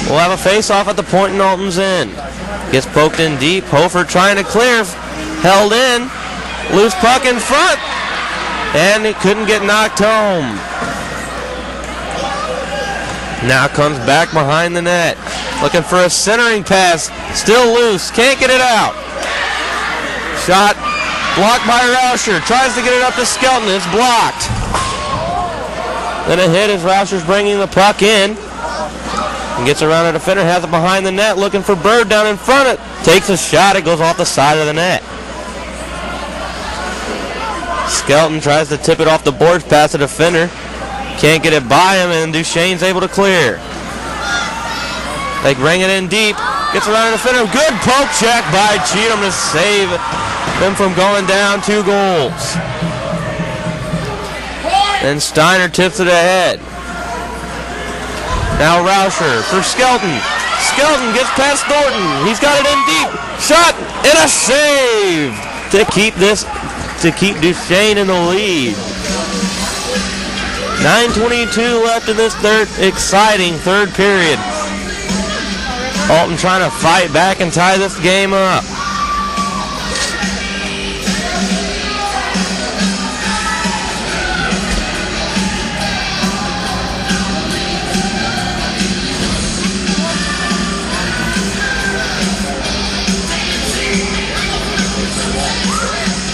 We'll have a face-off at the point in Alton's end. Gets poked in deep. Holford trying to clear. Held in. Loose puck in front. And it couldn't get knocked home. Now comes back behind the net. Looking for a centering pass. Still loose. Can't get it out. Shot blocked by Rauscher. Tries to get it up to Skelton. It's blocked. Then a hit as Rauscher's bringing the puck in. And gets around a defender. Has it behind the net. Looking for Bird down in front. It takes a shot. It goes off the side of the net. Skelton tries to tip it off the boards past the defender. Can't get it by him, and Duchesne's able to clear. They bring it in deep. Gets around the defender. Good poke check by Cheatham to save them from going down 2 goals. And Steiner tips it ahead. Now Rauscher for Skelton. Skelton gets past Thornton. He's got it in deep. Shot and a save to keep Duchesne in the lead. 9:22 left in this exciting third period. Alton trying to fight back and tie this game up.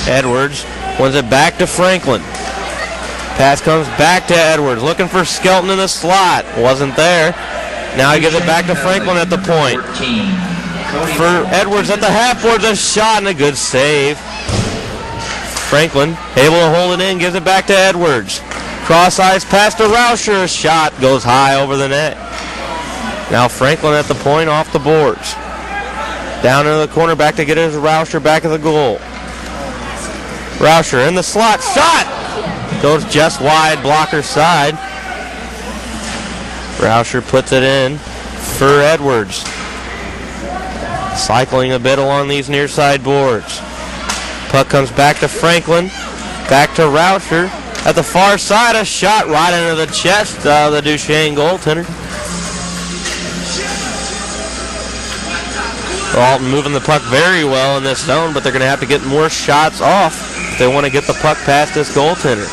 Edwards wins it back to Franklin. Pass comes back to Edwards, looking for Skelton in the slot. Wasn't there. Now he gives it back to Franklin at the point. For Edwards at the half boards, a shot and a good save. Franklin able to hold it in, gives it back to Edwards. Cross-ice pass to Rauscher. A shot goes high over the net. Now Franklin at the point off the boards. Down into the corner, back to get his Rauscher back at the goal. Rauscher in the slot, shot! Goes just wide, blocker side. Rauscher puts it in for Edwards. Cycling a bit along these near side boards. Puck comes back to Franklin. Back to Rauscher. At the far side, a shot right into the chest of the Duchesne goaltender. Alton moving the puck very well in this zone, but they're going to have to get more shots off if they want to get the puck past this goaltender.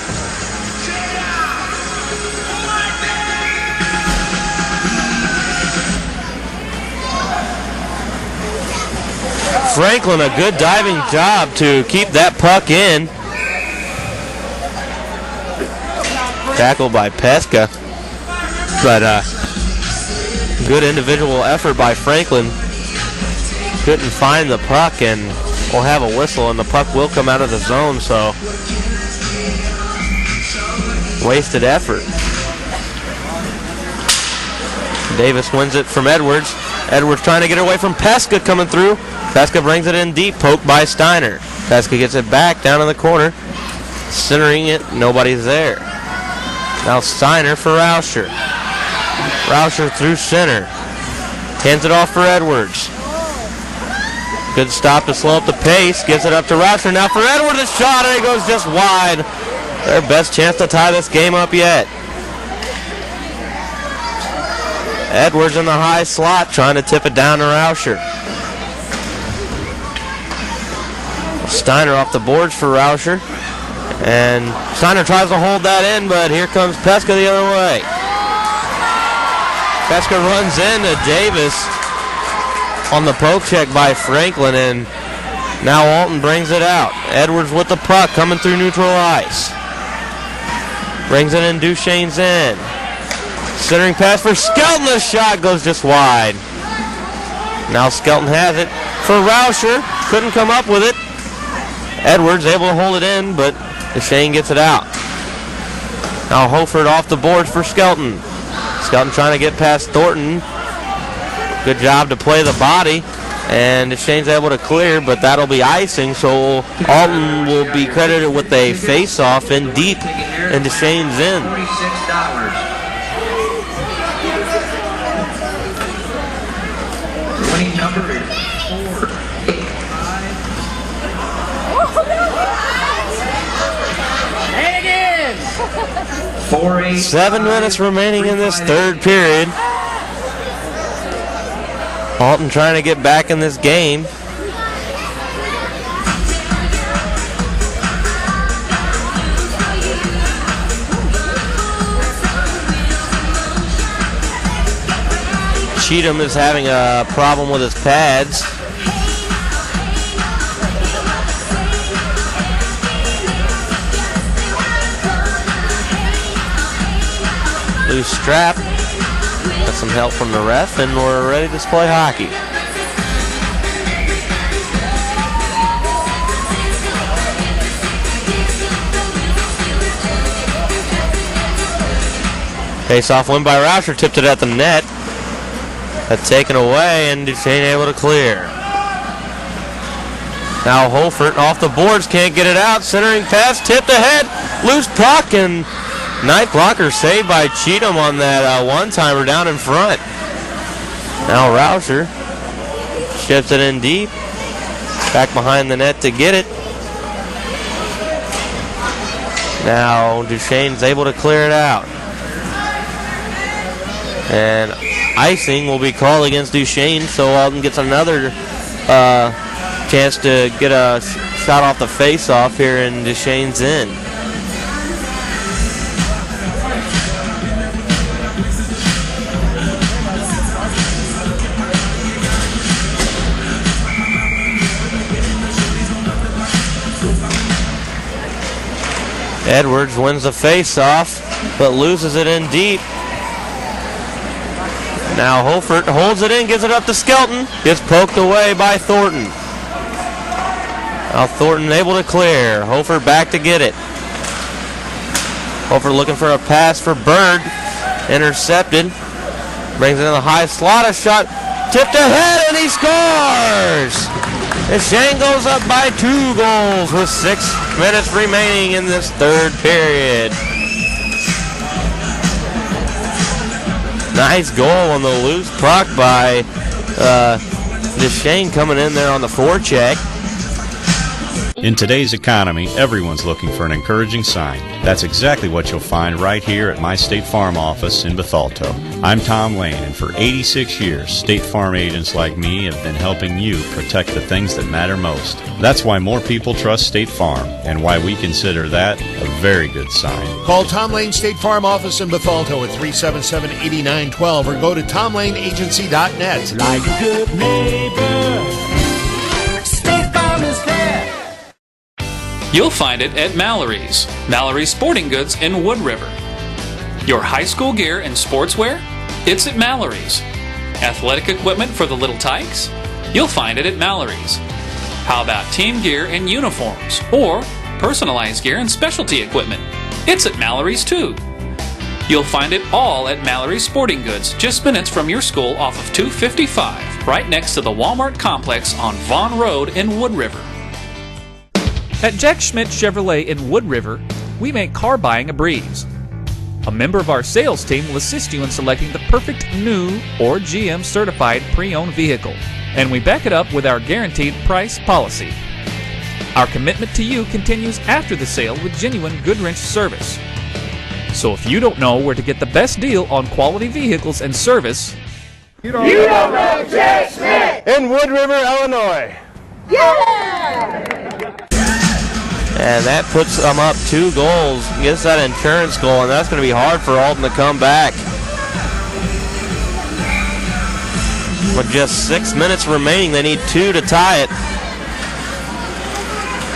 Franklin, a good diving job to keep that puck in. Tackled by Pesca, but good individual effort by Franklin. Couldn't find the puck, and we'll have a whistle, and the puck will come out of the zone, so wasted effort. Davis wins it from Edwards. Edwards trying to get away from Pesca coming through. Pesca brings it in deep, poked by Steiner. Pesca gets it back down in the corner. Centering it, nobody's there. Now Steiner for Rauscher. Rauscher through center. Hands it off for Edwards. Good stop to slow up the pace. Gives it up to Rauscher. Now for Edwards, a shot, and it goes just wide. Their best chance to tie this game up yet. Edwards in the high slot, trying to tip it down to Rauscher. Steiner off the boards for Rauscher. And Steiner tries to hold that in, but here comes Pesca the other way. Pesca runs into Davis on the poke check by Franklin, and now Alton brings it out. Edwards with the puck coming through neutral ice. Brings it in Duchesne's end. Centering pass for Skelton. The shot goes just wide. Now Skelton has it for Rauscher. Couldn't come up with it. Edwards able to hold it in, but Duchesne gets it out. Now Hofert off the boards for Skelton. Skelton trying to get past Thornton. Good job to play the body. And Duchesne's able to clear, but that'll be icing, so Alton will be credited with a face-off in deep in Duchesne's end. Winning number is 4. 7 minutes remaining in this third period. Alton trying to get back in this game. Cheatham is having a problem with his pads. Loose strap. Got some help from the ref, and we're ready to play hockey. Face-off win by Rauscher, tipped it at the net. That's taken away, and Duchesne able to clear. Now Holford off the boards, can't get it out. Centering pass, tipped ahead. Loose puck, and night blocker saved by Cheatham on that one-timer down in front. Now Rauscher shifts it in deep. Back behind the net to get it. Now Duchesne's able to clear it out. And icing will be called against Duchesne, so Alton gets another chance to get a shot off the face-off here in Duchesne's end. Edwards wins the face-off, but loses it in deep. Now Holford holds it in, gives it up to Skelton. Gets poked away by Thornton. Now Thornton able to clear. Holford back to get it. Holford looking for a pass for Bird. Intercepted. Brings it in the high slot. A shot tipped ahead, and he scores! Duchesne goes up by 2 goals with 6 minutes remaining in this third period. Nice goal on the loose puck by Duchesne coming in there on the forecheck. In today's economy, everyone's looking for an encouraging sign. That's exactly what you'll find right here at my State Farm office in Bethalto. I'm Tom Lane, and for 86 years, State Farm agents like me have been helping you protect the things that matter most. That's why more people trust State Farm, and why we consider that a very good sign. Call Tom Lane State Farm office in Bethalto at 377-8912 or go to tomlaneagency.net. Like a good neighbor, State Farm is there. You'll find it at Mallory's. Mallory's Sporting Goods in Wood River. Your high school gear and sportswear? It's at Mallory's. Athletic equipment for the little tykes? You'll find it at Mallory's. How about team gear and uniforms? Or personalized gear and specialty equipment? It's at Mallory's too. You'll find it all at Mallory's Sporting Goods, just minutes from your school off of 255, right next to the Walmart complex on Vaughn Road in Wood River. At Jack Schmidt Chevrolet in Wood River, we make car buying a breeze. A member of our sales team will assist you in selecting the perfect new or GM certified pre-owned vehicle, and we back it up with our guaranteed price policy. Our commitment to you continues after the sale with genuine Goodwrench service. So if you don't know where to get the best deal on quality vehicles and service, You don't know Jack Schmidt! In Wood River, Illinois. Yeah! And that puts them up 2 goals. Gets that insurance goal, and that's going to be hard for Alton to come back. With just 6 minutes remaining, they need 2 to tie it.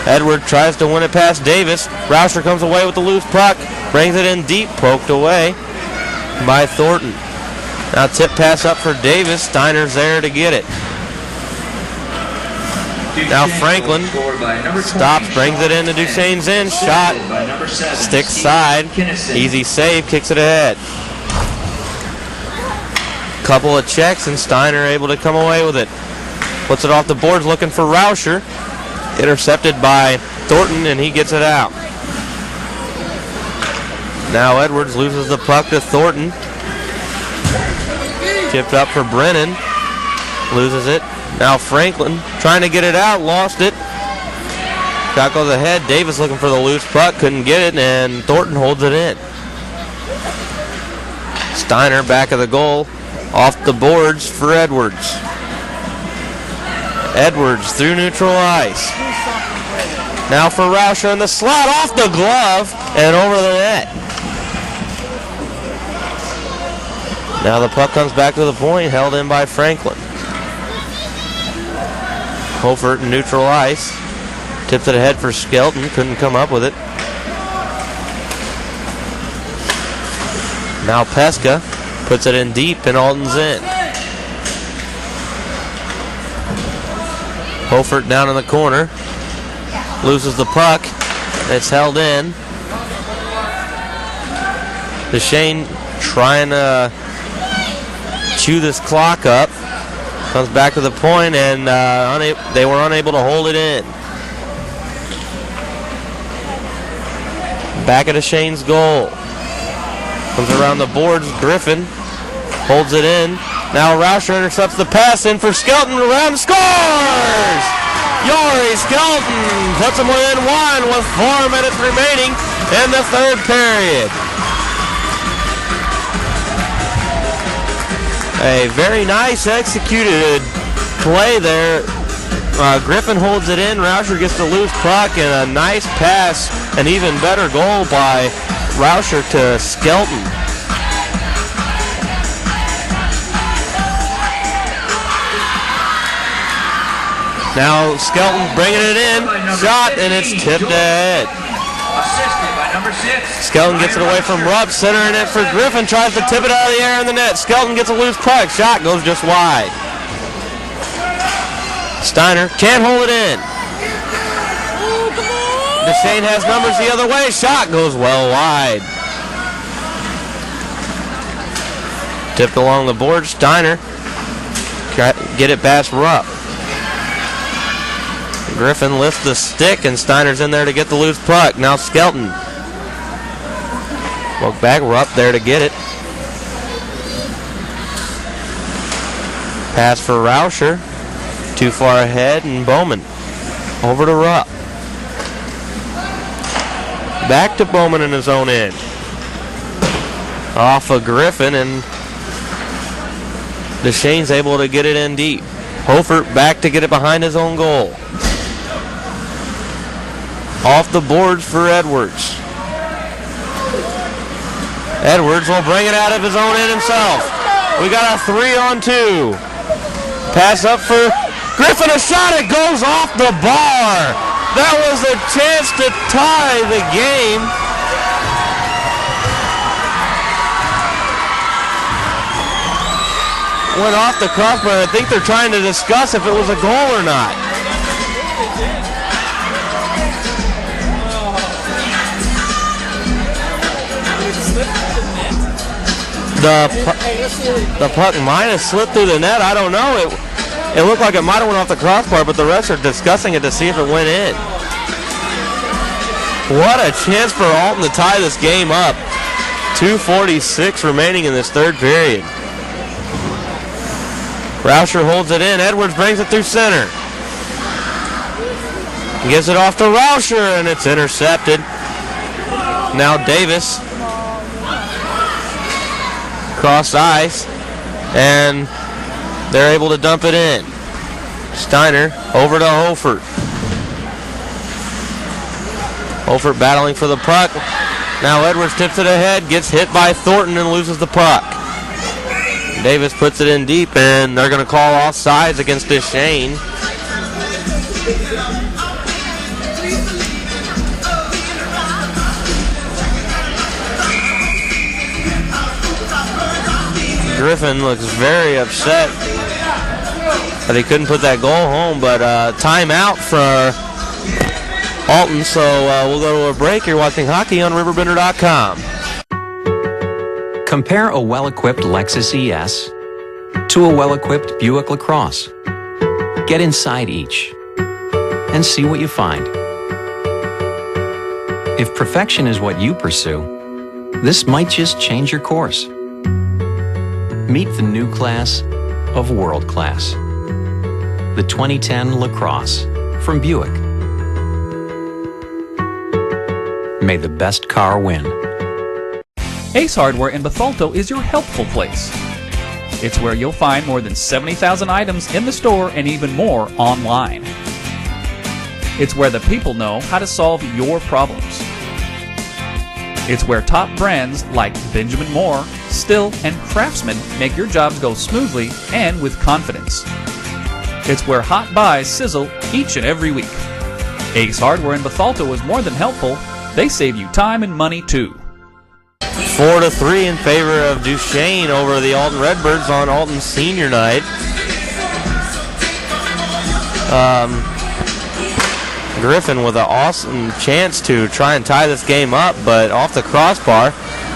Edward tries to win it past Davis. Rauscher comes away with the loose puck. Brings it in deep, poked away by Thornton. Now tip pass up for Davis. Steiner's there to get it. Now Franklin stops, brings it into Duchesne's end. Shot, stick side, easy save, kicks it ahead. Couple of checks, and Steiner able to come away with it. Puts it off the boards, looking for Rauscher. Intercepted by Thornton, and he gets it out. Now Edwards loses the puck to Thornton. Tipped up for Brennan. Loses it. Now Franklin trying to get it out, lost it. Shot goes ahead. Davis looking for the loose puck, couldn't get it, and Thornton holds it in. Steiner back of the goal, off the boards for Edwards. Edwards through neutral ice. Now for Rauscher in the slot, off the glove and over the net. Now the puck comes back to the point, held in by Franklin. Hofert in neutral ice. Tips it ahead for Skelton. Couldn't come up with it. Now Pesca puts it in deep and Alton's in. Hofert down in the corner. Loses the puck. It's held in. Duchesne trying to chew this clock up. Comes back to the point and they were unable to hold it in. Back at Duchesne's goal. Comes around the boards. Griffin holds it in. Now Rauscher intercepts the pass in for Skelton. Around, scores! Yori Skelton puts them within one with 4 minutes remaining in the third period. A very nice executed play there. Griffin holds it in. Rauscher gets the loose puck and a nice pass. An even better goal by Rauscher to Skelton. Now Skelton bringing it in. Shot and it's tipped ahead. Assisted by number 6. Skelton gets it away from Rupp, centering it for Griffin, tries to tip it out of the air in the net. Skelton gets a loose puck, shot goes just wide. Steiner can't hold it in. Duchesne has numbers the other way, shot goes well wide. Tipped along the board, Steiner get it past Rupp. Griffin lifts the stick and Steiner's in there to get the loose puck. Now Skelton. Look back, Rupp there to get it. Pass for Rauscher. Too far ahead and Bowman. Over to Rupp. Back to Bowman in his own end. Off of Griffin and Duchesne's able to get it in deep. Hofert back to get it behind his own goal. Off the boards for Edwards. Edwards will bring it out of his own end himself. We got a 3-on-2. Pass up for Griffin, a shot, it goes off the bar. That was a chance to tie the game. Went off the crossbar. I think they're trying to discuss if it was a goal or not. The puck might have slipped through the net. I don't know. It looked like it might have went off the crossbar, but the refs are discussing it to see if it went in. What a chance for Alton to tie this game up. 2:46 remaining in this third period. Rauscher holds it in. Edwards brings it through center. Gives it off to Rauscher, and it's intercepted. Now Davis. Cross ice, and they're able to dump it in. Steiner over to Hofert. Hofert battling for the puck. Now Edwards tips it ahead, gets hit by Thornton and loses the puck. Davis puts it in deep, and they're going to call offsides against Duchesne. Griffin looks very upset that he couldn't put that goal home, but timeout for Alton, so we'll go to a break. You're watching hockey on RiverBender.com. Compare a well-equipped Lexus ES to a well-equipped Buick LaCrosse. Get inside each and see what you find. If perfection is what you pursue, this might just change your course. Meet the new class of world class. The 2010 LaCrosse from Buick. May the best car win. Ace Hardware in Bethalto is your helpful place. It's where you'll find more than 70,000 items in the store and even more online. It's where the people know how to solve your problems. It's where top brands like Benjamin Moore, Still, and Craftsman make your jobs go smoothly and with confidence. It's where hot buys sizzle each and every week. Ace Hardware in Bethalto was more than helpful. They save you time and money too. 4-3 in favor of Duchesne over the Alton Redbirds on Alton Senior Night. Griffin with an awesome chance to try and tie this game up, but off the crossbar.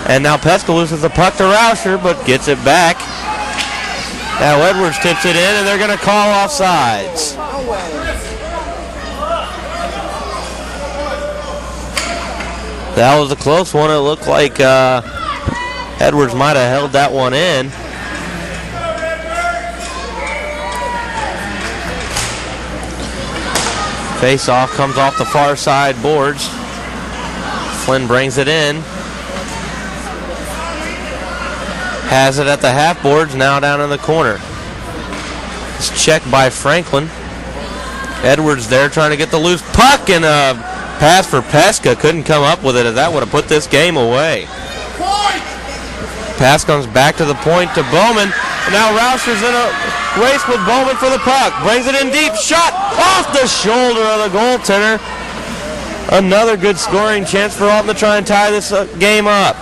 And now Pesca loses the puck to Rauscher, but gets it back. Now Edwards tips it in, and they're going to call offsides. That was a close one. It looked like Edwards might have held that one in. Face-off comes off the far side boards. Flynn brings it in. Has it at the half boards, now down in the corner. It's checked by Franklin. Edwards there trying to get the loose puck, and a pass for Pesca. Couldn't come up with it, as that would have put this game away. Pass comes back to the point to Bowman. And now Rauscher's in a race with Bowman for the puck. Brings it in deep. Shot off the shoulder of the goaltender. Another good scoring chance for Alton to try and tie this game up.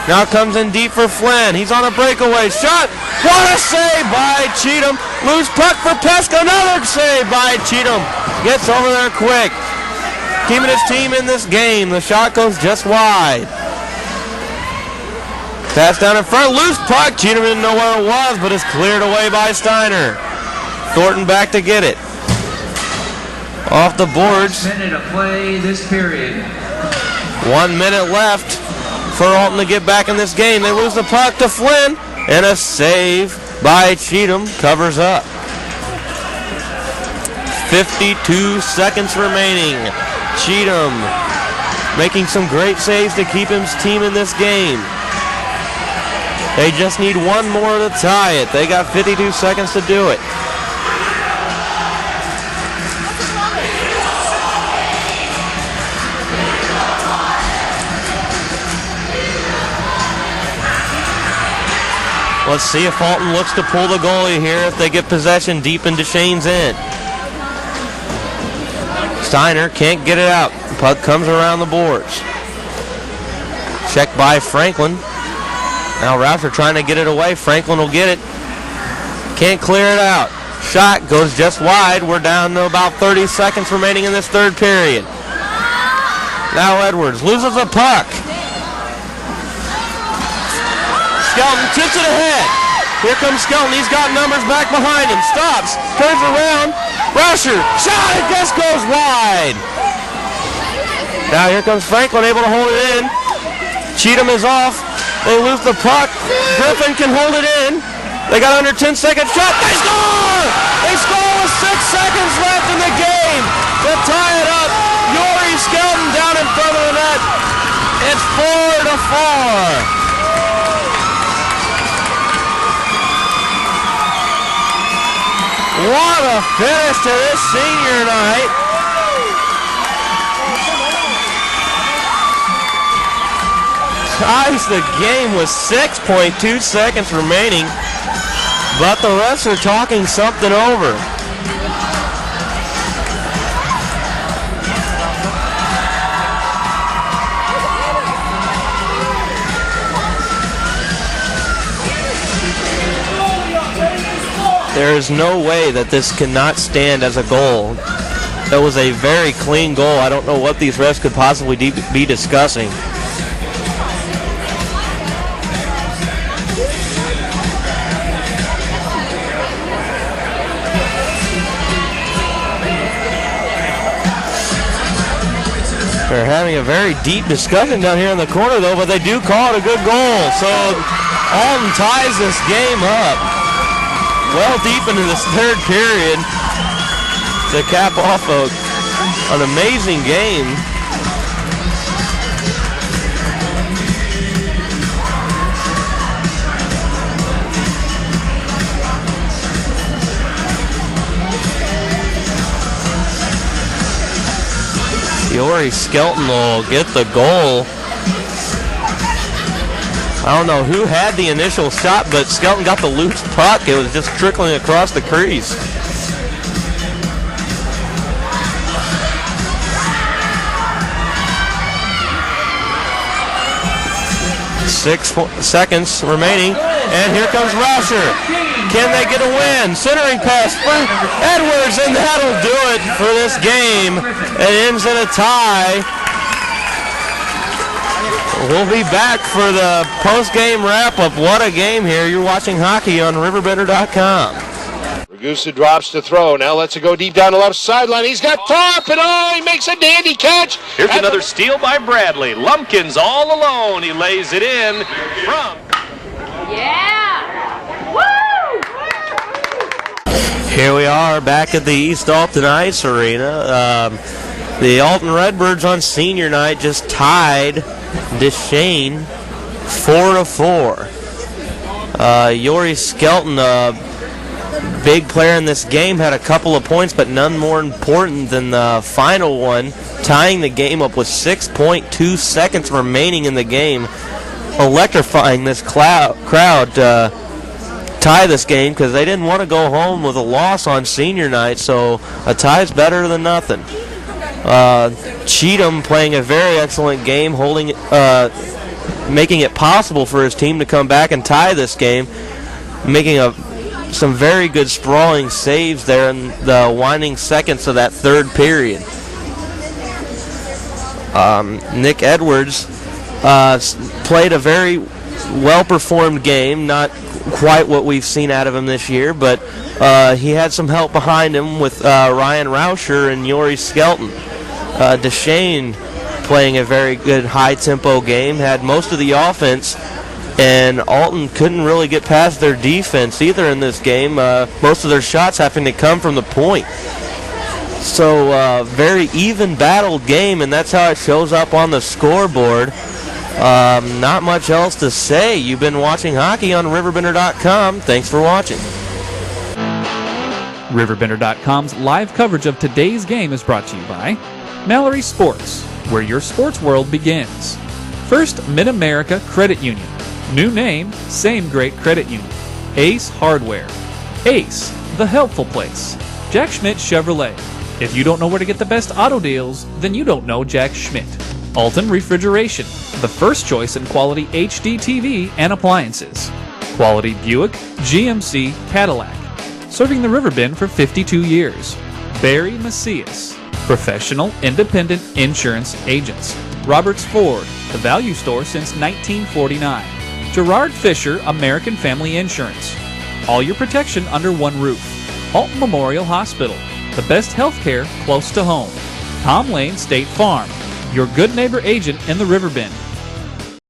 Now comes in deep for Flynn. He's on a breakaway. Shot. What a save by Cheatham. Loose puck for Pesca. Another save by Cheatham. Gets over there quick. Keeping his team in this game. The shot goes just wide. Pass down in front. Loose puck. Cheatham didn't know where it was, but it's cleared away by Steiner. Thornton back to get it. Off the boards. Minute of play this period. 1 minute left for Alton to get back in this game. They lose the puck to Flynn, and a save by Cheatham covers up. 52 seconds remaining. Cheatham making some great saves to keep his team in this game. They just need one more to tie it. They got 52 seconds to do it. Let's see if Alton looks to pull the goalie here if they get possession deep in Duchesne's end. Steiner can't get it out. Puck comes around the boards. Checked by Franklin. Now Rauscher trying to get it away. Franklin will get it. Can't clear it out. Shot goes just wide. We're down to about 30 seconds remaining in this third period. Now Edwards loses the puck. Skelton tips it ahead. Here comes Skelton. He's got numbers back behind him. Stops. Turns around. Rauscher. Shot. It just goes wide. Now here comes Franklin, able to hold it in. Cheatham is off. They lose the puck. Griffin can hold it in. They got under 10 seconds. Shot. They score! They score with 6 seconds left in the game to tie it up. Yori Skelton down in front of the net. It's 4-4. What a finish to this senior night. Ties the game with 6.2 seconds remaining, but the refs are talking something over. There is no way that this cannot stand as a goal. That was a very clean goal. I don't know what these refs could possibly be discussing. They're having a very deep discussion down here in the corner, though, but they do call it a good goal. So Alton ties this game up well deep into this third period to cap off an amazing game. Yori Skelton will get the goal. I don't know who had the initial shot, but Skelton got the loose puck. It was just trickling across the crease. 6 seconds remaining, and here comes Rauscher. Can they get a win? Centering pass for Edwards, and that'll do it for this game. It ends in a tie. We'll be back for the post-game wrap-up. What a game here. You're watching hockey on RiverBender.com. Ragusa drops to throw. Now lets it go deep down the left sideline. He's got top, and he makes a dandy catch. Here's another steal by Bradley. Lumpkins all alone. He lays it in from. Yeah! Woo! Here we are back at the East Alton Ice Arena. The Alton Redbirds on senior night just tied Duchesne 4-4. Yori Skelton, big player in this game, had a couple of points, but none more important than the final one, tying the game up with 6.2 seconds remaining in the game, electrifying this crowd to tie this game because they didn't want to go home with a loss on senior night, so a tie's better than nothing. Cheatham playing a very excellent game, making it possible for his team to come back and tie this game, making some very good sprawling saves there in the winding seconds of that third period. Nick Edwards played a very well-performed game, not quite what we've seen out of him this year, but he had some help behind him with Ryan Rauscher and Yori Skelton. Duchesne playing a very good high-tempo game, had most of the offense, and Alton couldn't really get past their defense either in this game. Most of their shots having to come from the point. So very even battled game, and that's how it shows up on the scoreboard. Not much else to say. You've been watching hockey on RiverBender.com. Thanks for watching. RiverBender.com's live coverage of today's game is brought to you by Mallory Sports, where your sports world begins. First Mid-America Credit Union. New name, same great credit union. Ace Hardware. Ace, the helpful place. Jack Schmidt Chevrolet. If you don't know where to get the best auto deals, then you don't know Jack Schmidt. Alton Refrigeration, the first choice in quality HD TV and appliances. Quality Buick, GMC, Cadillac. Serving the Riverbend for 52 years. Barry Macias, professional independent insurance agents. Roberts Ford, the value store since 1949. Gerard Fisher, American Family Insurance. All your protection under one roof. Alton Memorial Hospital, the best health care close to home. Tom Lane State Farm, your good neighbor agent in the Riverbend.